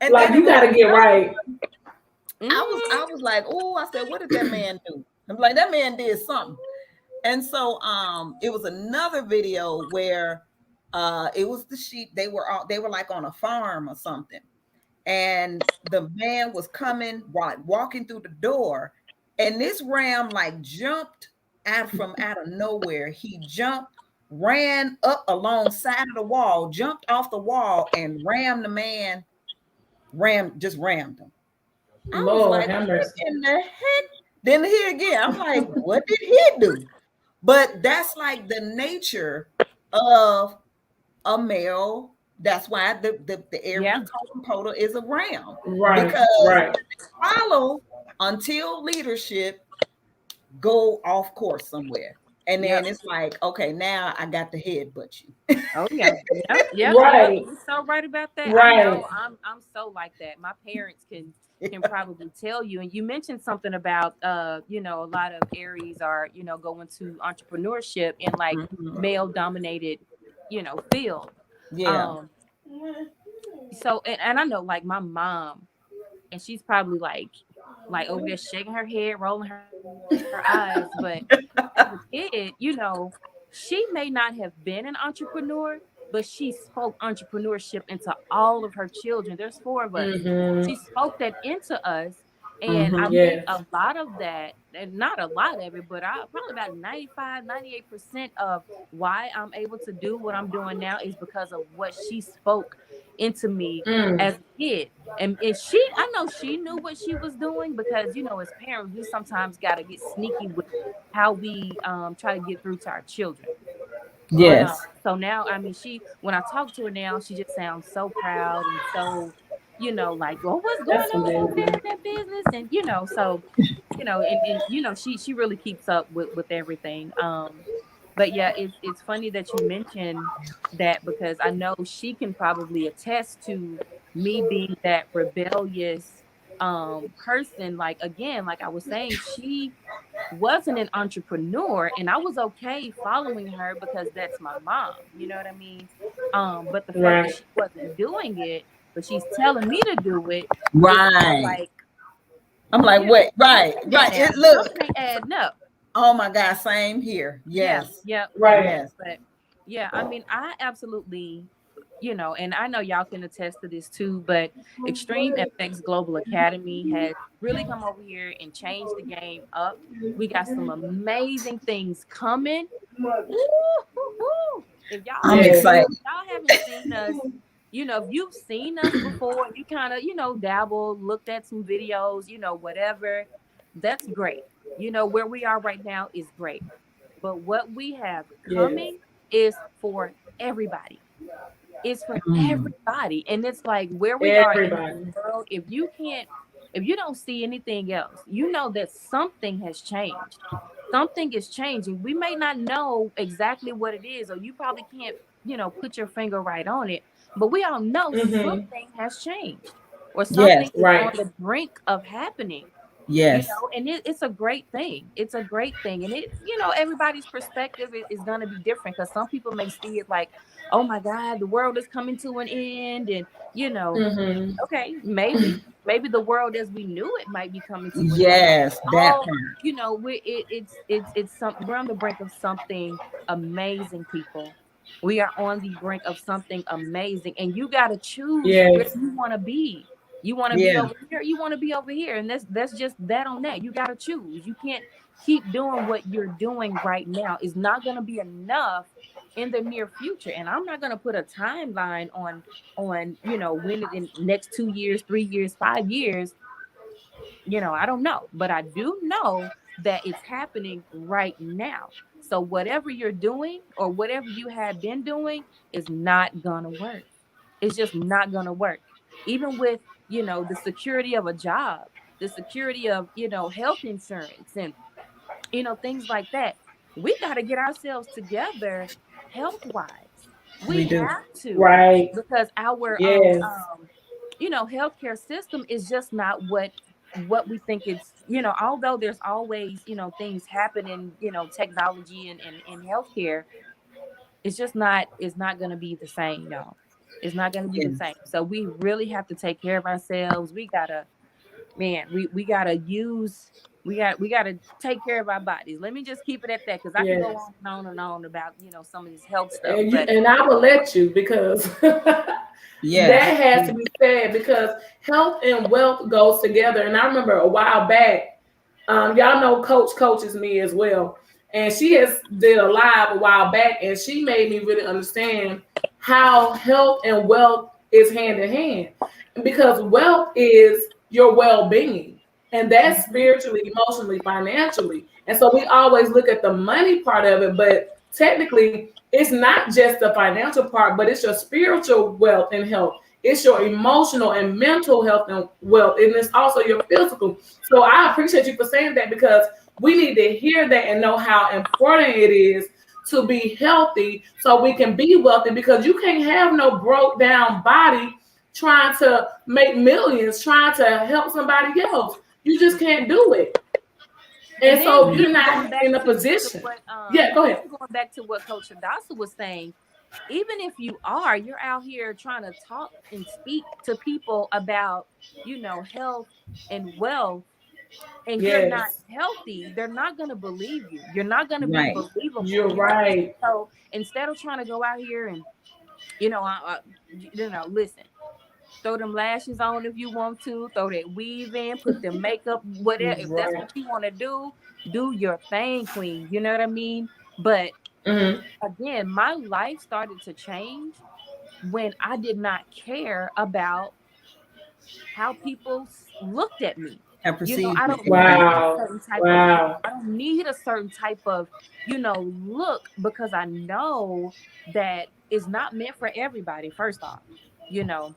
And Like then it you was got to get right. I was like, oh, I said, what did that man do? I'm like, that man did something. And so it was another video where it was the sheep, they were like on a farm or something. And the man was coming, walking through the door, and this ram like jumped out of nowhere. He jumped, ran up alongside of the wall, jumped off the wall, and rammed the man. Just rammed him. I was Lord like, have what mercy. in the heck? Then here again, I'm like, what did he do? But that's like the nature of a male. That's why the Aries Yeah. totem pole is a ram, Right. because Right. follow until leadership go off course somewhere. And then Yep. it's like, okay, now I got to headbutt you. Oh yeah. Yep. Yep. Yep. Right. You're so right about that. I Right. know. I'm so like that. My parents can probably tell you. And you mentioned something about a lot of Aries are, going to entrepreneurship in like Mhm. male dominated, field. Yeah. Um so and I know like my mom, and she's probably like over there shaking her head, rolling her eyes. But as a kid, she may not have been an entrepreneur, but she spoke entrepreneurship into all of her children. There's 4 of us. She spoke that into us. And I think Yes. a lot of that, and not a lot of it, but probably about 95, 98% of why I'm able to do what I'm doing now is because of what she spoke into me as a kid. And she, I know she knew what she was doing, because, as parents, we sometimes got to get sneaky with how we try to get through to our children. But Yes. so now, I mean, when I talk to her now, she just sounds so proud and so, like, well, what's going That's on over there amazing. in that business? And so, and she really keeps up with everything. But yeah, it's funny that you mentioned that, because I know she can probably attest to me being that rebellious person. Like, again, like I was saying, she wasn't an entrepreneur, and I was okay following her because that's my mom. You know what I mean? But the fact that Right. she wasn't doing it, but she's telling me to do it, it's kind of Right. like, I'm like, wait, wait right, a minute right. now, Look, something ain't adding up. oh my God, same here. Yeah, Yes. yeah, yeah. Right. Yes. But yeah, I mean, I absolutely, and I know y'all can attest to this too, but Extreme FX Global Academy has really come over here and changed the game up. We got some amazing things coming. Woo, woo, woo. If y'all I'm haven't, Yes. excited. seen us, if you've seen us before, you kind of, dabble, looked at some videos, whatever, that's great. Where we are right now is great. But what we have Yes. coming is for everybody. It's for Mm. everybody. And it's like, where we are in this Everybody. world, if you don't see anything else, you know that something has changed. Something is changing. We may not know exactly what it is, or you probably can't, put your finger right on it, but we all know something has changed, or Yes. something is on Right. the brink of happening. Yes. And it's a great thing. It's a great thing. And everybody's perspective is going to be different, because some people may see it like, oh my God, the world is coming to an end. And, okay, maybe the world as we knew it might be coming to an end. Yes. That All, part. we're on the brink of something amazing, people. We are on the brink of something amazing. And you got to choose where Yes. you want to be. You want to be Yeah. over here, you want to be over here. And that's just that on that. You got to choose. You can't keep doing what you're doing right now. It's not going to be enough in the near future. And I'm not going to put a timeline on when in next 2 years, 3 years, 5 years. I don't know, but I do know that it's happening right now. So whatever you're doing, or whatever you have been doing, is not gonna work. It's just not gonna work. Even with, the security of a job, the security of, health insurance, and, things like that. We got to get ourselves together health wise. We We do. have to, Right. because our Yes. healthcare system is just not what we think it's. Although there's always, things happening, technology and in healthcare, it's not going to be the same, y'all. It's not going to be the Yes. same. So we really have to take care of ourselves. We gotta, man, we gotta use, we gotta take care of our bodies. Let me just keep it at that, because I can go Yes. on and on and on about, some of this health stuff. And But I will let you, because that Yes. has to be said, because health and wealth goes together. And I remember a while back, y'all know Coach coaches me as well, and she has did a live a while back, and she made me really understand how health and wealth is hand in hand, because wealth is your well-being, and that's Mhm. spiritually, emotionally, financially. And so we always look at the money part of it, but technically it's not just the financial part, but it's your spiritual wealth and health. It's your emotional and mental health and wealth, and it's also your physical. So I appreciate you for saying that, because we need to hear that and know how important it is to be healthy so we can be wealthy, because you can't have no broke down body trying to make millions, trying to help somebody else. You just can't do it. And And then so you're not in a position. Yeah, go ahead. even going back to what Coach Hadassah was saying, even if you're out here trying to talk and speak to people about, health and wealth, and you're not Yes, healthy, they're not going to believe you. You're not going to be Right. believable. you're right. So instead of trying to go out here and Listen, throw them lashes on if you want to, throw that weave in, put them makeup, whatever. If that's Right. what you want to do your thing, queen. You know what I mean? But Mm-hmm. again, my life started to change when I did not care about how people looked at me. And I perceived me. don't need Exactly. a Wow. certain type of look. Wow. I don't need a certain type of, look, because I know that it's not meant for everybody, first off, you know.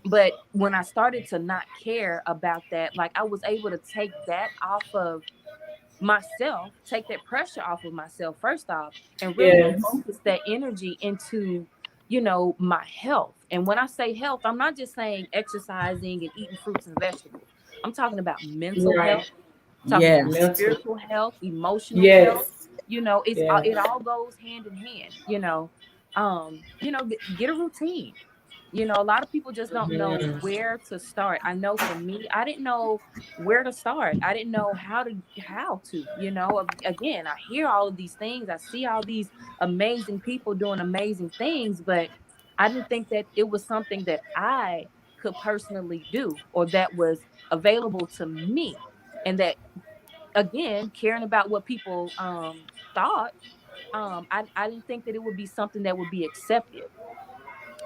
But when I started to not care about that, like I was able to take that off of myself, take that pressure off of myself, first off, and really Yes. focus that energy into, my health. And when I say health, I'm not just saying exercising and eating fruits and vegetables. I'm talking about mental Right. health, talking about Yes. Mental. spiritual health, emotional health. Yes. It Yes. all goes hand in hand. Get a routine. A lot of people just don't know Mhm. where to start. I know for me, I didn't know where to start. I didn't know how to. Again, I hear all of these things. I see all these amazing people doing amazing things, but I didn't think that it was something that I could personally do or that was available to me. And that, again, caring about what people thought, I didn't think that it would be something that would be accepted.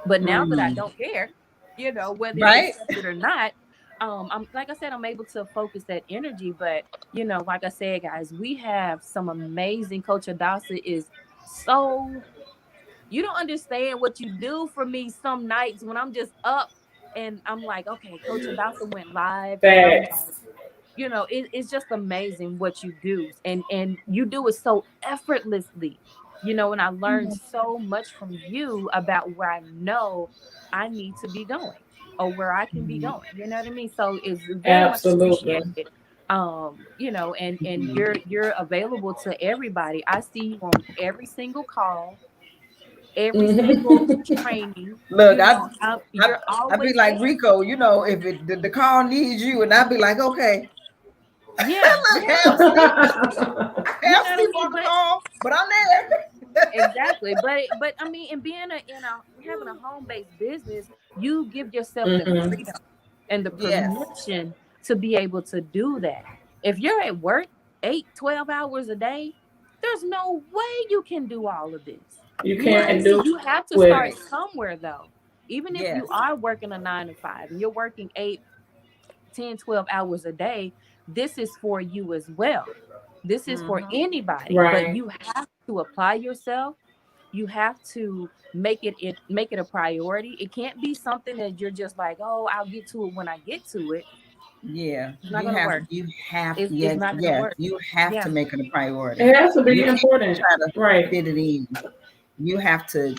But now that I Mm. don't care, whether it's Right? accepted or not, I'm, like I said, I'm able to focus that energy. But like I said, guys, we have some amazing. Coach Hadassah is so, you don't understand what you do for me some nights when I'm just up and I'm like, okay, Coach Hadassah went live, and I'm like, Facts. it's just amazing what you do, and you do it so effortlessly, and I learned so much from you about where I know I need to be going or where I can be Mhm. going. You know what I mean? So it's very much Absolutely. appreciated. And you're available to everybody. I see you on every single call, every single Mhm. training. Look, I You're I be always like there. Rico, if the call needs you, and I be like, okay, Yeah, look, yeah. You half know what I sleep mean? on the But call, but I'm there. exactly. But I mean, and being having a home based business, you give yourself the Mhm. freedom and the Yes. permission to be able to do that. If you're at work 8, 12 hours a day, there's no way you can do all of this. You You know what I can't Right. mean? do You have to start it. Right. somewhere though. Even if you Yes. are working a 9 to 5 and you're working 8, 10, 12 hours a day, this is for you as well. This is for Mm-hmm. anybody, but Right. you have to apply yourself. You have to make it a priority. It can't be something that you're just like, oh, I'll get to it when I get to it. Yeah. It's not gonna work. It's Yes, not gonna yes, work. you have to Yeah. make it a priority. It has to You be can't important. try to Right. fit it in. You have to,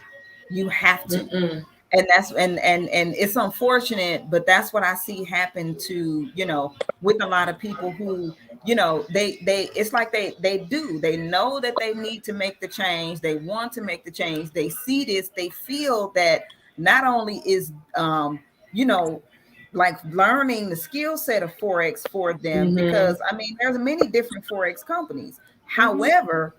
you have to. Mm-mm. And that's and it's unfortunate, but that's what I see happen to, with a lot of people who, they it's like they know that they need to make the change, they want to make the change, they see this, they feel that not only is you know like learning the skill set of forex for them, Mm-hmm. because I mean there's many different forex companies. Hmm. However,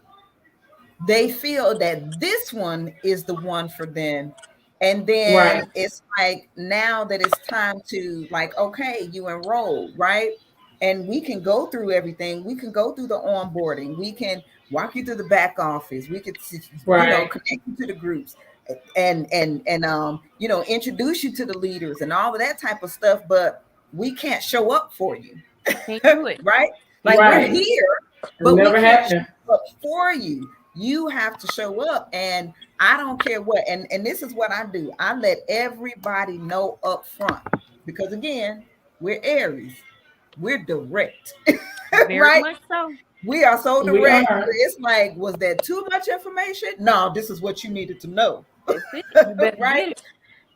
they feel that this one is the one for them. And Right. then it's like now that it's time to, like, okay, you enroll, right? And we can go through everything. We can go through the onboarding. We can walk you through the back office. We could, Right. connect you to the groups and introduce you to the leaders and all of that type of stuff. But we can't show up for you, Can't do it. right? Like we're Right. here, It'll but we never can't happen. show up for you. You have to show up, and I don't care what. And this is what I do. I let everybody know up front, because again, we're Aries, we're direct, Very right? much so. We are so We direct. are. It's like, was there too much information? No, this is what you needed to know, That's it. You better right? get it.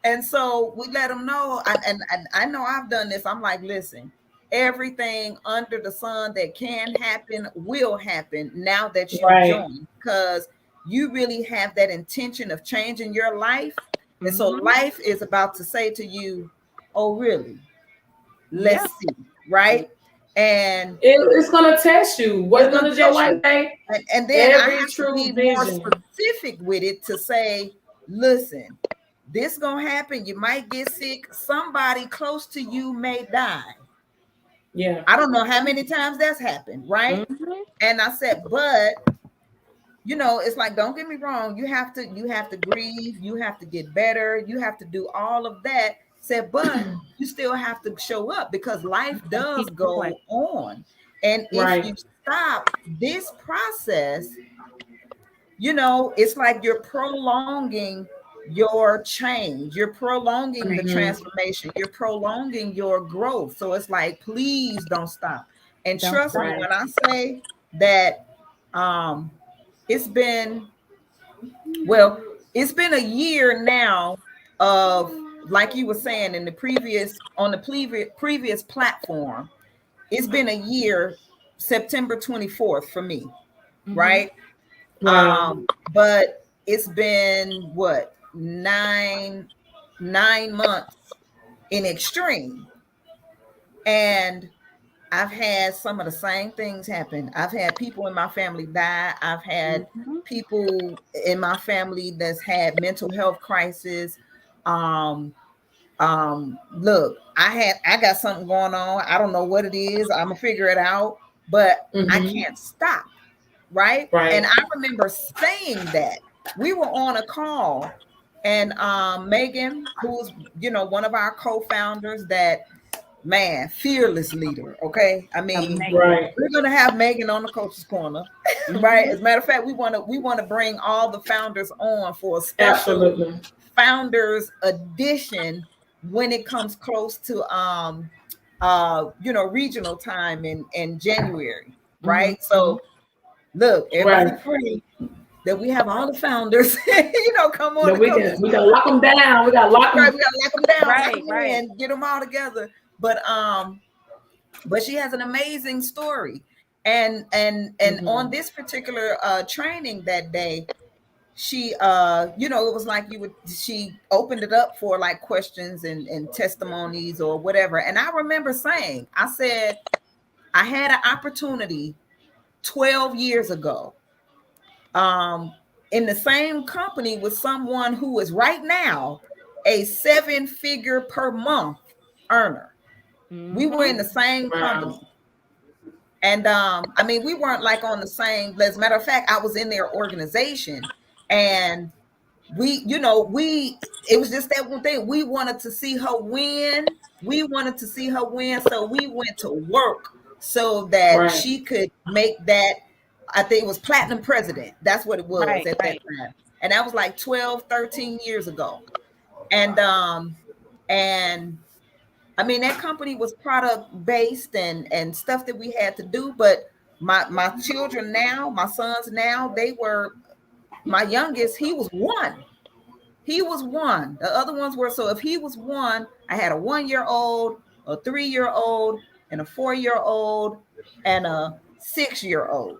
And so we let them know. And I know I've done this. I'm like, listen, everything under the sun that can happen will happen now that you've Right. joined, because you really have that intention of changing your life. And so Hmm. life is about to say to you, oh, really? Yeah. Let's see. Right. And It's gonna test you. it's What going to does your test life you. say? And then I Every have to true be more vision. specific with it to say, listen, this gonna happen. You might get sick. Somebody close to you may die. Yeah. I don't know how many times that's happened, right? Mhm. And I said, but it's like, don't get me wrong, you have to grieve, you have to get better, you have to do all of that. Said, but you still have to show up because life does Keep going. go on. And if you Right. stop this process, it's like you're prolonging your change, you're prolonging the transformation, you're prolonging your growth. So it's like, please don't stop. And Don't trust me stop. when I say that it's been it's been a year now of, like you were saying in the previous platform, it's been a year, September 24th for me, right? Wow. But it's been what, 9 months in extreme. And I've had some of the same things happen. I've had people in my family die. I've had people in my family that's had mental health crisis. Um, Look, I got something going on. I don't know what it is. I'm gonna figure it out, but I can't stop. Right. Right. And I remember saying that we were on a call, and Megan, who's one of our co-founders, that man, fearless leader. Okay. I mean, Amazing. Right. we're gonna have Megan on the Coach's Corner. Right. As a matter of fact, we want to bring all the founders on for a special Absolutely. founders edition when it comes close to regional time in January. Right. So look, everybody Right. pray that we have all the founders, come on That the we Coach's can lock them down. We got to lock Right, them. we gotta lock them down, Right, lock them right. in, get them all together. But she has an amazing story, and on this particular training that day, she it was like she opened it up for like questions and testimonies or whatever. And I remember saying, I said, I had an opportunity 12 years ago in the same company with someone who is right now a 7-figure per month earner. We were in the same Wow. company. And I mean, we weren't like on the same, as a matter of fact, I was in their organization, and it was just that one thing. We wanted to see her win. So we went to work so that Right. she could make that. I think it was platinum president. That's what it was Right, at that right. time. And that was like 12, 13 years ago. And I mean, that company was product based and stuff that we had to do. But my children now, my sons now, my youngest, he was one. He was one. The other ones were, so if he was one, I had a 1-year-old, a 3-year-old, and a 4-year-old, and a 6-year-old.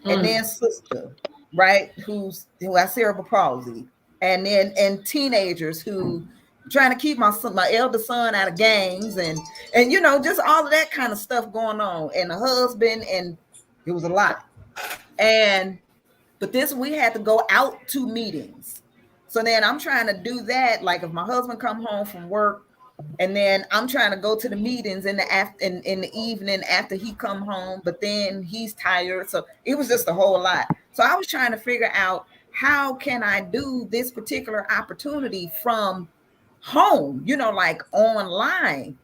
And then sister, right, who has cerebral palsy. And teenagers who trying to keep my elder son out of gangs and just all of that kind of stuff going on. And the husband, and it was a lot. But we had to go out to meetings. So then I'm trying to do that. Like if my husband come home from work, and then I'm trying to go to the meetings in the evening after he come home, but then he's tired. So it was just a whole lot. So I was trying to figure out, how can I do this particular opportunity from home, like online.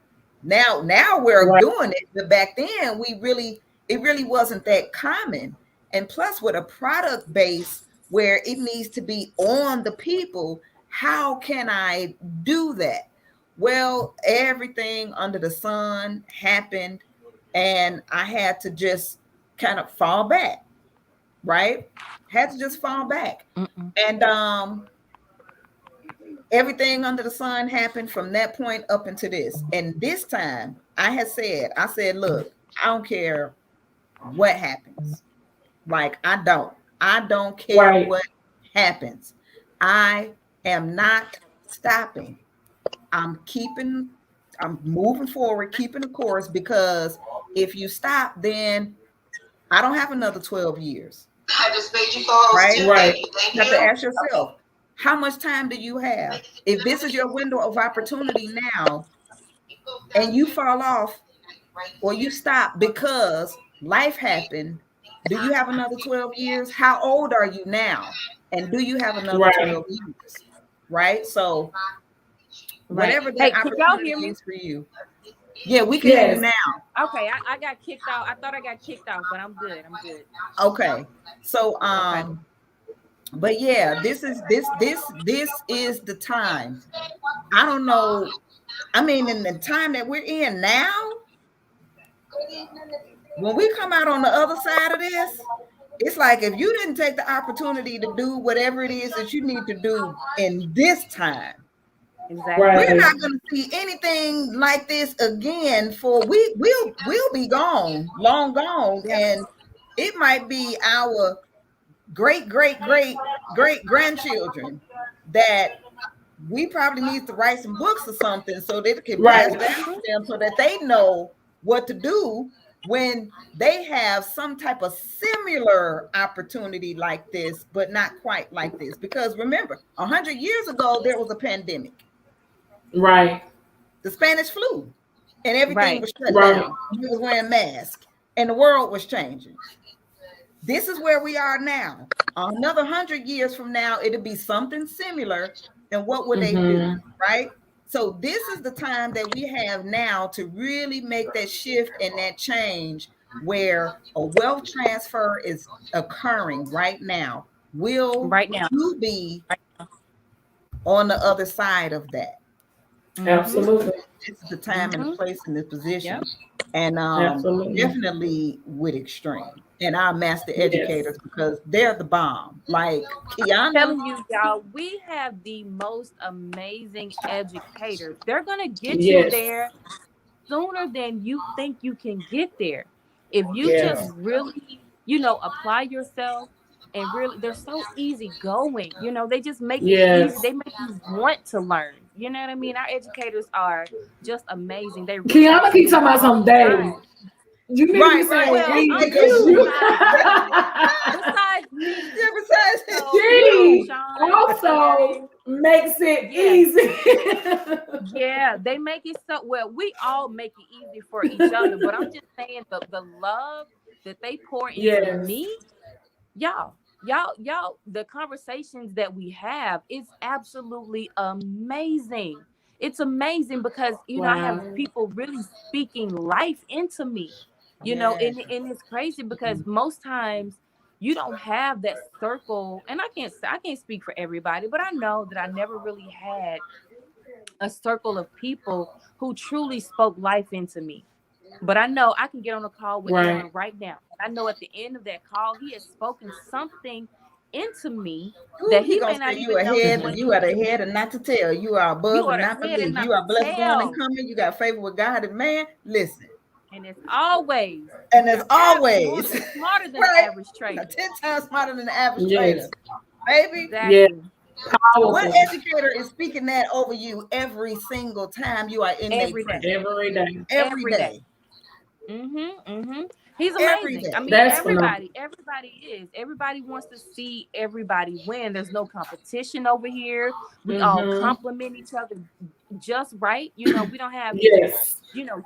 Now we're Right. doing it, but back then it really wasn't that common. And plus, with a product base where it needs to be on the people, how can I do that? Well, everything under the sun happened, and I had to just kind of fall back, right? Had to just fall back. And everything under the sun happened from that point up into this. And this time I said, look, I don't care what happens. Like, I don't care Right. what happens. I am not stopping. I'm moving forward, keeping the course, because if you stop, then I don't have another 12 years. I just made you calls Right? too. Right. Thank you. Thank You have to you. ask yourself, How much time do you have? If this is your window of opportunity now and you fall off or you stop because life happened, do you have another 12 years? How old are you now? And do you have another Right. 12 years? Right? So Right. whatever Hey, that can y'all opportunity hear me? is for you. Yeah, we can hear you Yes. now. Okay, I got kicked out. I thought I got kicked off, but I'm good. I'm good. Okay. So Okay. but yeah, this is the time. I don't know. I mean, in the time that we're in now, when we come out on the other side of this, it's like if you didn't take the opportunity to do whatever it is that you need to do in this time, Exactly. we're Right. not going to see anything like this again. For we'll be gone, long gone, Yeah. and it might be our great grandchildren that we probably need to write some books or something so that it can pass Right. down to them so that they know what to do when they have some type of similar opportunity like this, but not quite like this. Because remember, 100 years ago, there was a pandemic, Right. the Spanish flu, and everything Right. was shut Right. down. We was wearing masks and the world was changing. This is where we are now. Another 100 years from now, it'll be something similar. And what would they do? Mm-hmm. Right? So this is the time that we have now to really make that shift and that change where a wealth transfer is occurring right now. Will Right now. you be on the other side of that? Mm-hmm. Absolutely. This is the time and the place and the Yep. position. And Absolutely. definitely with Extreme and our master Yes. educators because they're the bomb. Like Quiana, Telling you, y'all, we have the most amazing educators. They're gonna get you Yes. there sooner than you think you can get there. If you just Yes. really, apply yourself and really, they're so easy going. They just make it easy. Yes. They make you want to learn. You know what I mean? Our educators are just amazing. They reach out Kiana to keep me talking about all some the time. days. You need to be right. saying Well, we I'm Because because just you. besides me. Besides me, yeah, besides She Sean, EA, also makes it yeah, easy. yeah, they make it so well. We all make it easy for each other, but I'm just saying the love that they pour into Yes. me, y'all, the conversations that we have is absolutely amazing. It's amazing because I have Wow. people really speaking life into me, yeah. and it's crazy because most times you don't have that circle, and I can't speak for everybody, but I know that I never really had a circle of people who truly spoke life into me. But I know I can get on a call with Right. Aaron right now. I know at the end of that call, he has spoken something into me Ooh, that he he gonna may say not you even know he ahead, wanted you to are the do. head and not to tail. You are You above are and the not head and beneath. not You the are blessed going and tail. coming. You got favor with God and man. Listen. And it's always, And as you're always, smarter than the right? average trader. 10 times smarter than the average trader. Yes. Baby, Yes. Exactly. what Powerful. educator is speaking that over you every single time you are in their Every day. presence? Every day. Every Every day. day. He's Every amazing. I day. mean, That's phenomenal. everybody is. Everybody wants to see everybody win. There's no competition over here. We all Mm-hmm. compliment each other just right. We don't have Yes.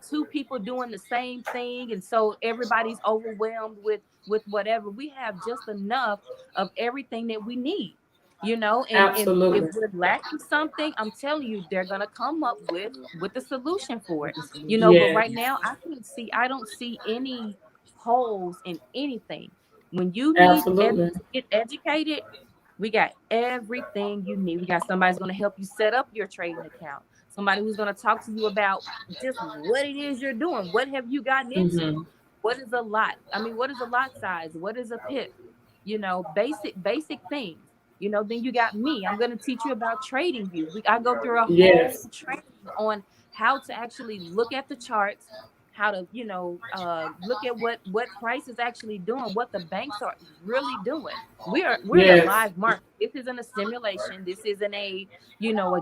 two people doing the same thing, and so everybody's overwhelmed with whatever. We have just enough of everything that we need. And if Absolutely. we're lacking something, I'm telling you, they're gonna come up with a solution for With it. the solution. But Yes. right now I don't see any holes in anything. When you need Absolutely. to get educated, we got everything you need. We got somebody's going to help you set up your trading account. Somebody who's going to talk to you about just what it is you're doing. What have you gotten into? Mm-hmm. What is a lot? I mean, what is a lot size? What is a pip? Basic things. Then you got me. I'm going to teach you about trading view. I go through a whole Yes. training on how to actually look at the charts, how to look at what price is actually doing, what the banks are really doing. We're in a Yes. live market. This isn't a simulation. This isn't a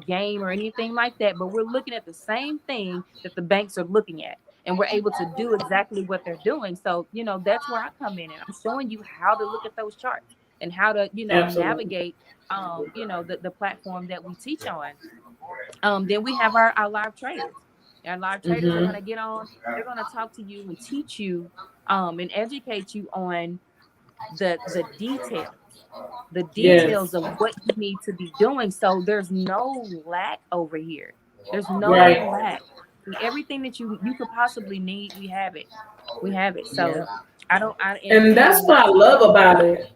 game or anything like that, but we're looking at the same thing that the banks are looking at, and we're able to do exactly what they're doing. So that's where I come in, and I'm showing you how to look at those charts. and how to, Absolutely. navigate, the platform that we teach on. Then we have our live traders. Our live traders are going to get on. They're going to talk to you and teach you, and educate you on the details of what you need to be doing. So there's no lack over here. There's no lack. Everything that you could possibly need, we have it. We have it. So and that's what I love about it.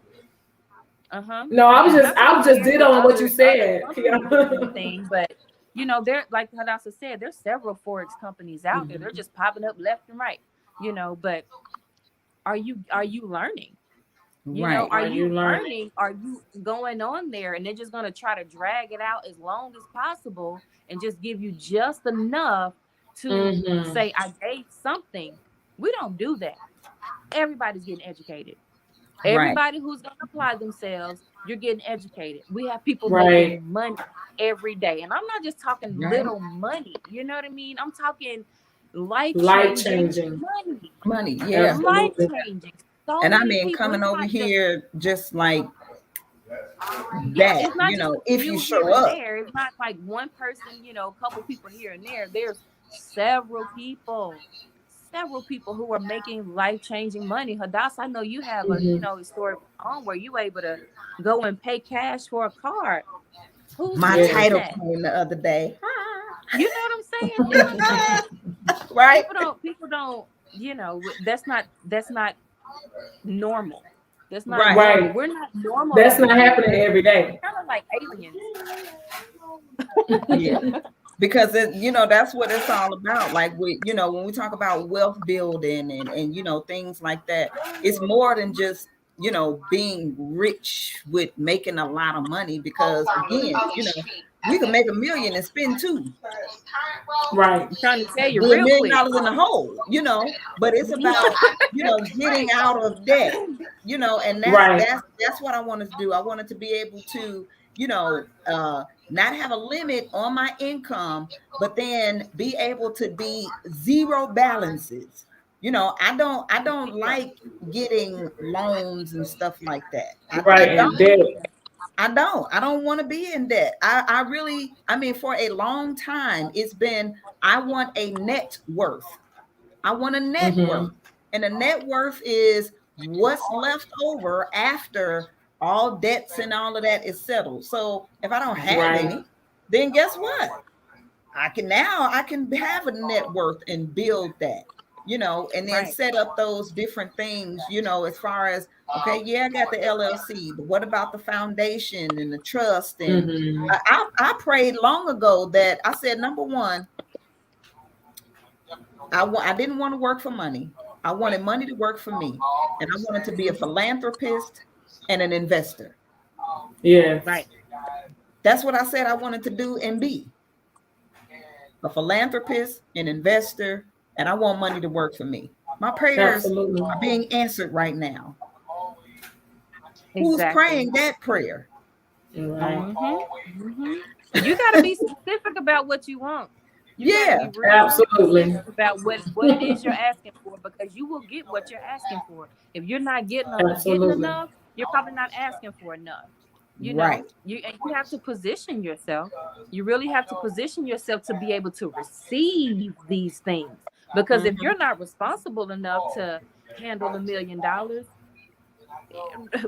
No, I was just did on what you said. Thing, but they're like Hadassah said, there's several forex companies out there. They're just popping up left and right. But are you learning? Are you learning? Are you going on there and they're just going to try to drag it out as long as possible and just give you just enough to say, I gave something? We don't do that. Everybody's getting educated. Everybody who's going to apply themselves, you're getting educated. We have people making money every day. And I'm not just talking little money. You know what I mean? I'm talking life-changing money. Yeah. Life-changing. So and I mean, coming over here just like that, if you show up. There. It's not like one person, a couple people here and there. There's several people who are making life-changing money. Hadassah, I know you have a story on where you able to go and pay cash for a card. My title came the other day. You know what I'm saying? Right? People don't. That's not normal. That's not right. We're not normal. That's not happening every day. Kind of like aliens. Yeah. Because that's what it's all about. Like when we talk about wealth building and things like that, it's more than just being rich with making a lot of money. Because again, we can make $1 million and spend $2 million. Right. I'm trying to tell you, $1 real million quick. in the hole, But it's about getting out of debt, and that's what I wanted to do. I wanted to be able to not have a limit on my income, but then be able to be zero balances. I don't like getting loans and stuff like that. I don't want to be in debt. I mean, for a long time, it's been, I want a net worth. I want a net worth. And a net worth is what's left over after all debts and all of that is settled. So if I don't have any, then guess what? I can have a net worth and build that, and then set up those different things, as far as, okay, I got the LLC, but what about the foundation and the trust? And I prayed long ago that I said, number one, I didn't want to work for money. I wanted money to work for me. And I wanted to be a philanthropist and an investor. Yeah. Right. That's what I said I wanted to do and be. A philanthropist, an investor, and I want money to work for me. My prayers are being answered right now. Exactly. Who's praying that prayer? Right. You got to be specific about what you want. Absolutely. About what it is you're asking for, because you will get what you're asking for. If you're not getting enough, you're probably not asking for enough. You have to position yourself. You really have to position yourself to be able to receive these things. Because if you're not responsible enough to handle $1 million,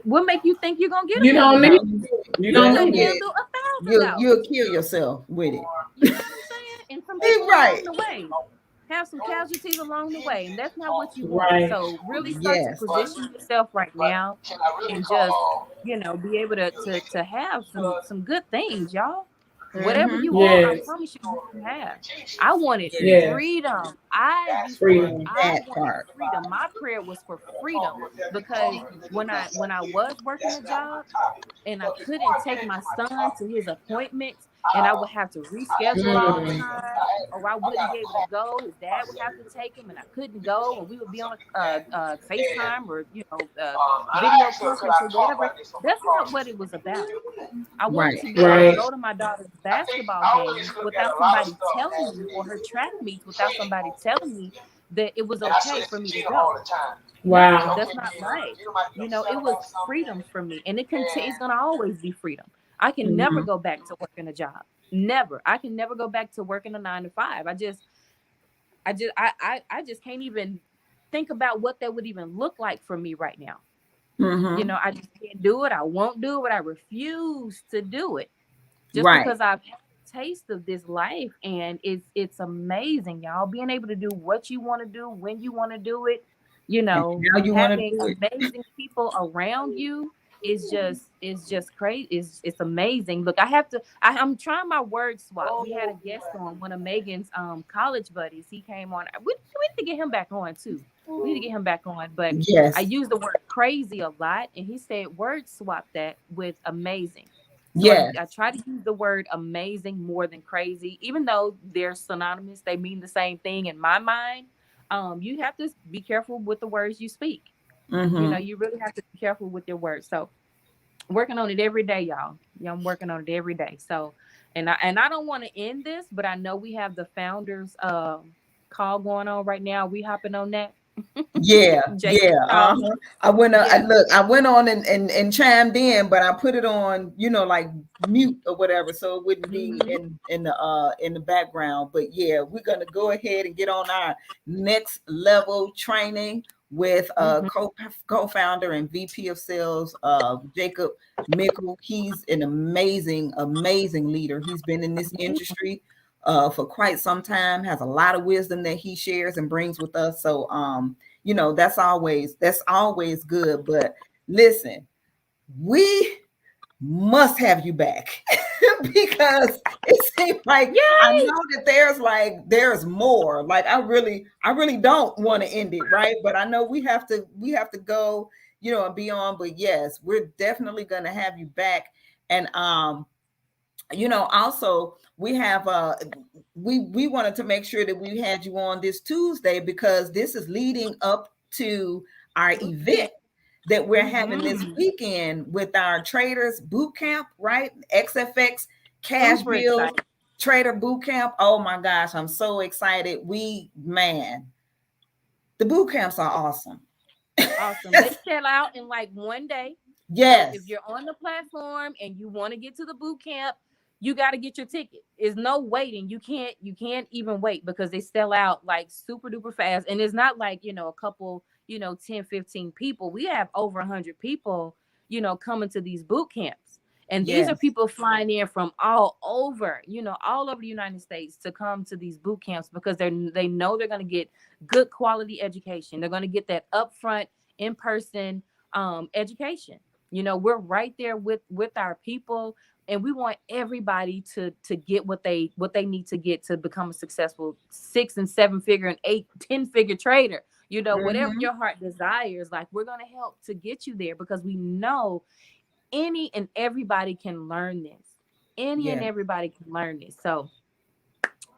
what make you think you're gonna get? You don't need. You don't need it. You'll kill yourself with it. You know what I'm saying? And some people along the way have some casualties along the way, and that's not what you want. So really start to position yourself right now, and just be able to have some good things, y'all. Whatever you want, I promise you can have. I wanted freedom. I wanted freedom. My prayer was for freedom, because when I was working a job and I couldn't take my son to his appointments, and I would have to reschedule all the time, or I wouldn't be able to go. His dad would have to take him, and I couldn't go, or we would be on a FaceTime or video conference or whatever. That's not what it was about. I wanted to be able to go to my daughter's basketball games without somebody telling me, or her track meets without somebody telling me, that it was okay for me to go. Wow. No, that's not right. It was freedom for me, and it's gonna always be freedom. I can never Mhm. go back to working a job. Never. I can never go back to working a 9 to 5. I just can't even think about what that would even look like for me right now. Mm-hmm. I just can't do it. I won't do it. I refuse to do it just Right. because I've had a taste of this life, and it's amazing, y'all. Being able to do what you want to do when you want to do it, And how you want to having do it. amazing people around you is just crazy. It's amazing. Look, I'm trying my word swap. We had a guest on, one of Megan's college buddies. He came on. We need to get him back on too. We need to get him back on. But I Yes. use the word crazy a lot, and he said word swap that with amazing. So I, Yes. I try to use the word amazing more than crazy, even though they're synonymous. They mean the same thing in my mind. You have to be careful with the words you speak. Mm-hmm. You really have to be careful with your words. So working on it every day, y'all. Yeah, I'm working on it every day. So, and I don't want to end this, but I know we have the founders call going on right now. We hopping on that. Yeah, Jacob yeah. call. Uh-huh. I went Yeah. I went on and chimed in, but I put it on, like mute or whatever, so it wouldn't be Hmm. in the background. But yeah, we're gonna go ahead and get on our next level training with Hmm. co-founder and VP of sales Jacob Mickle. He's an amazing leader. He's been in this industry for quite some time, has a lot of wisdom that he shares and brings with us. So that's always good. But listen, we must have you back because it seems like I Yay! know that there's more. Like I really don't want to end it, right? But I know we have to go, and be on. But yes, we're definitely gonna have you back. And also we have we wanted to make sure that we had you on this Tuesday because this is leading up to our event that we're having this Hmm. weekend with our traders boot camp, right? XFX cash Super bill excited. trader boot camp. Oh my gosh, I'm so excited. The boot camps are awesome. Awesome. They sell out in like one day. So if Yes, you're on the platform and you want to get to the boot camp, you got to get your ticket. There's no waiting. You can't even wait because they sell out like super duper fast. And it's not like, a couple, 10, 15 people. We have over 100 people, coming to these boot camps. And these are yes, people flying in from all over the United States to come to these boot camps because they know they're going to get good quality education. They're going to get that upfront in-person education. We're right there with our people, and we want everybody to get what they need to get to become a successful 6 and 7 figure and 8, 10 figure trader. Whatever hmm your heart desires, like we're going to help to get you there because we know any and everybody can learn this. Any and yes. everybody can learn this. So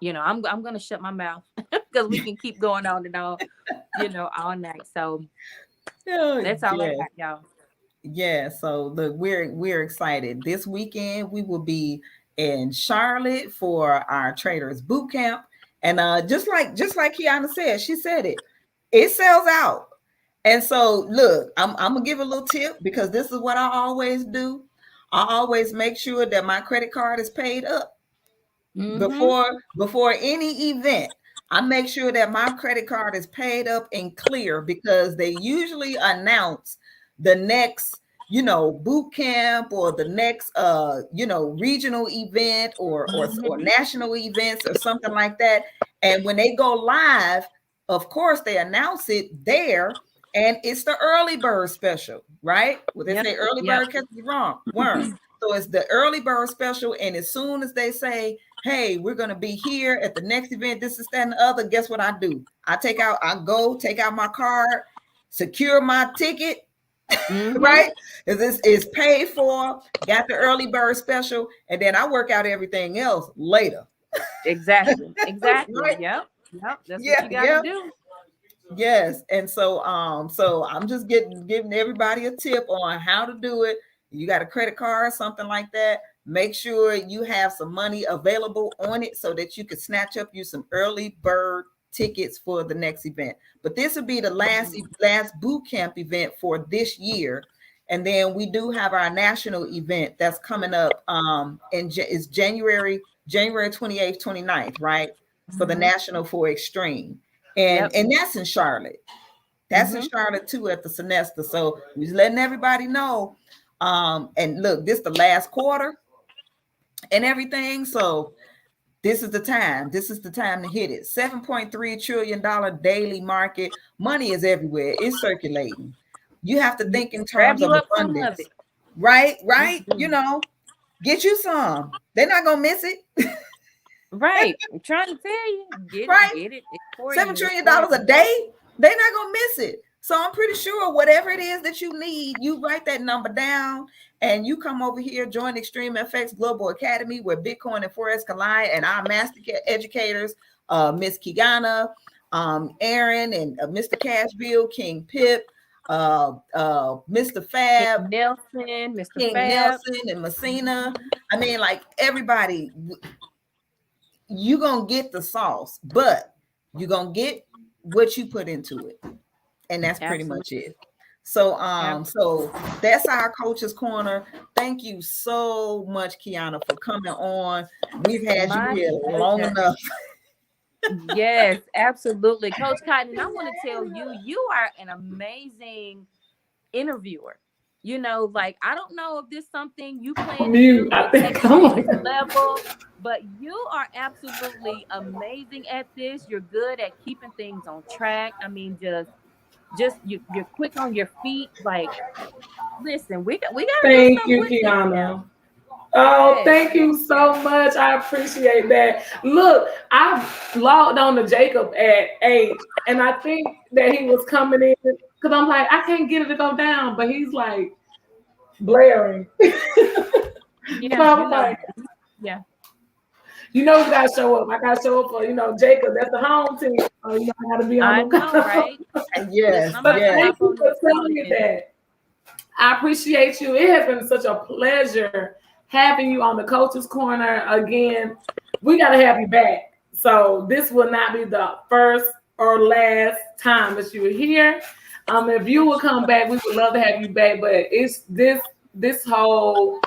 I'm gonna shut my mouth because we can keep going on and on, all night. So Oh, that's all I yes. got, y'all. Yeah, so look, we're excited. This weekend we will be in Charlotte for our traders boot camp. And just like Quiana said, she said it sells out. And so look, I'm gonna give a little tip because this is what I always do. I always make sure that my credit card is paid up Mm-hmm. before any event. I make sure that my credit card is paid up and clear because they usually announce the next boot camp or the next regional event or Mm-hmm. national events or something like that. And when they go live, of course they announce it there, and it's the early bird special, right? Well, they Yep. say early Yep. bird catches the wrong worm. So it's the early bird special, and as soon as they say, hey, we're going to be here at the next event, this is that and the other, guess what I do? I take out my card, secure my ticket, Mm-hmm. right? This is paid for, got the early bird special, and then I work out everything else later. Exactly. Exactly. Right? Yep. Yep. That's what Yeah, you got to yeah. do. Yes. And so I'm just giving everybody a tip on how to do it. You got a credit card, something like that. Make sure you have some money available on it so that you can snatch up you some early bird tickets for the next event. But this will be the last boot camp event for this year. And then we do have our national event that's coming up is January 28th, 29th, right? For the National FOREX Extreme. And that's in Charlotte. That's in Charlotte too at the semester. So we're letting everybody know. And look, this is the last quarter and everything. So this is the time. This is the time to hit it. $7.3 trillion daily market. Money is everywhere. It's circulating. You have to think in terms of abundance. Right? You know, get you some. They're not gonna miss it. Right. I'm trying to tell you. Get it. $7 trillion a day. They're not gonna miss it. So I'm pretty sure whatever it is that you need, you write that number down and you come over here, join Extreme FX Global Academy where Bitcoin and Forex collide, and our master educators, Miss Quiana, Aaron, and Mr. Cashville, King Pip, Mr. Fab, King Nelson, Mr. King Fab. Nelson, and Messina. I mean, like everybody, you're gonna get the sauce, but you're gonna get what you put into it. And that's pretty much it. So so that's our Coach's Corner. Thank you so much, Quiana, for coming on. We've had you here long enough. Yes, absolutely. Coach Cotton, I want to tell you, you are an amazing interviewer. You know, like, I don't know if this is something you plan to do I think to the next level, but you are absolutely amazing at this. You're good at keeping things on track. I mean, you're quick on your feet. Like, listen, we got thank you, Quiana. Oh, thank you so much. I appreciate that. Look, I logged on to Jacob at 8, and I think that he was coming in because I'm like, I can't get it to go down, but he's like blaring. Yeah. You know, we gotta show up. I gotta show up for, Jacob. That's the home team. So, I gotta be on the call. Right? Yes. But thank you for telling me that. I appreciate you. It has been such a pleasure having you on the Coach's Corner again. We gotta have you back. So this will not be the first or last time that you were here. If you will come back, we would love to have you back. But it's this whole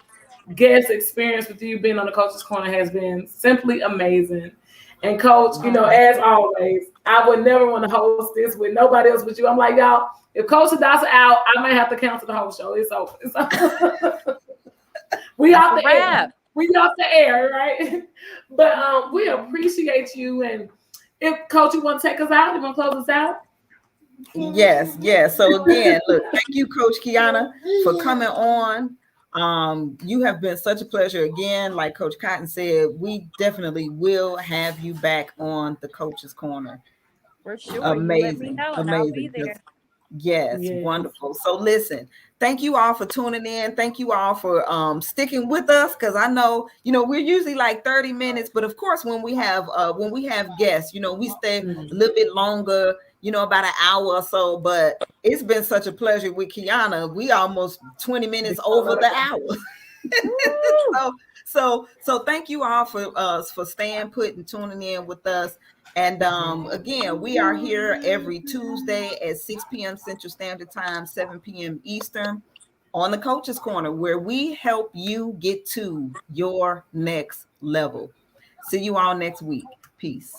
guest experience with you being on the Coach's Corner has been simply amazing. And Coach, as always, I would never want to host this with nobody else but you. I'm like, y'all, if Coach Hadassah out, I might have to cancel the whole show. It's over. We off the air. We off the air, right? But we appreciate you. And if Coach, you want to take us out? You want to close us out? Yes. So again, look, thank you, Coach Quiana, for coming on. You have been such a pleasure again. Like Coach Cotton said, we definitely will have you back on the Coach's Corner. For sure. Amazing. Let me know and Amazing. I'll be there. Yes, wonderful. So listen, thank you all for tuning in. Thank you all for sticking with us, because I know, we're usually like 30 minutes, but of course when we have guests, we stay a little bit longer, about an hour or so. But it's been such a pleasure with Quiana. We almost 20 minutes over the hour. So thank you all for staying put and tuning in with us. And again, we are here every Tuesday at 6 p.m. Central Standard Time, 7 p.m. Eastern, on the Coach's Corner, where we help you get to your next level. See you all next week. Peace.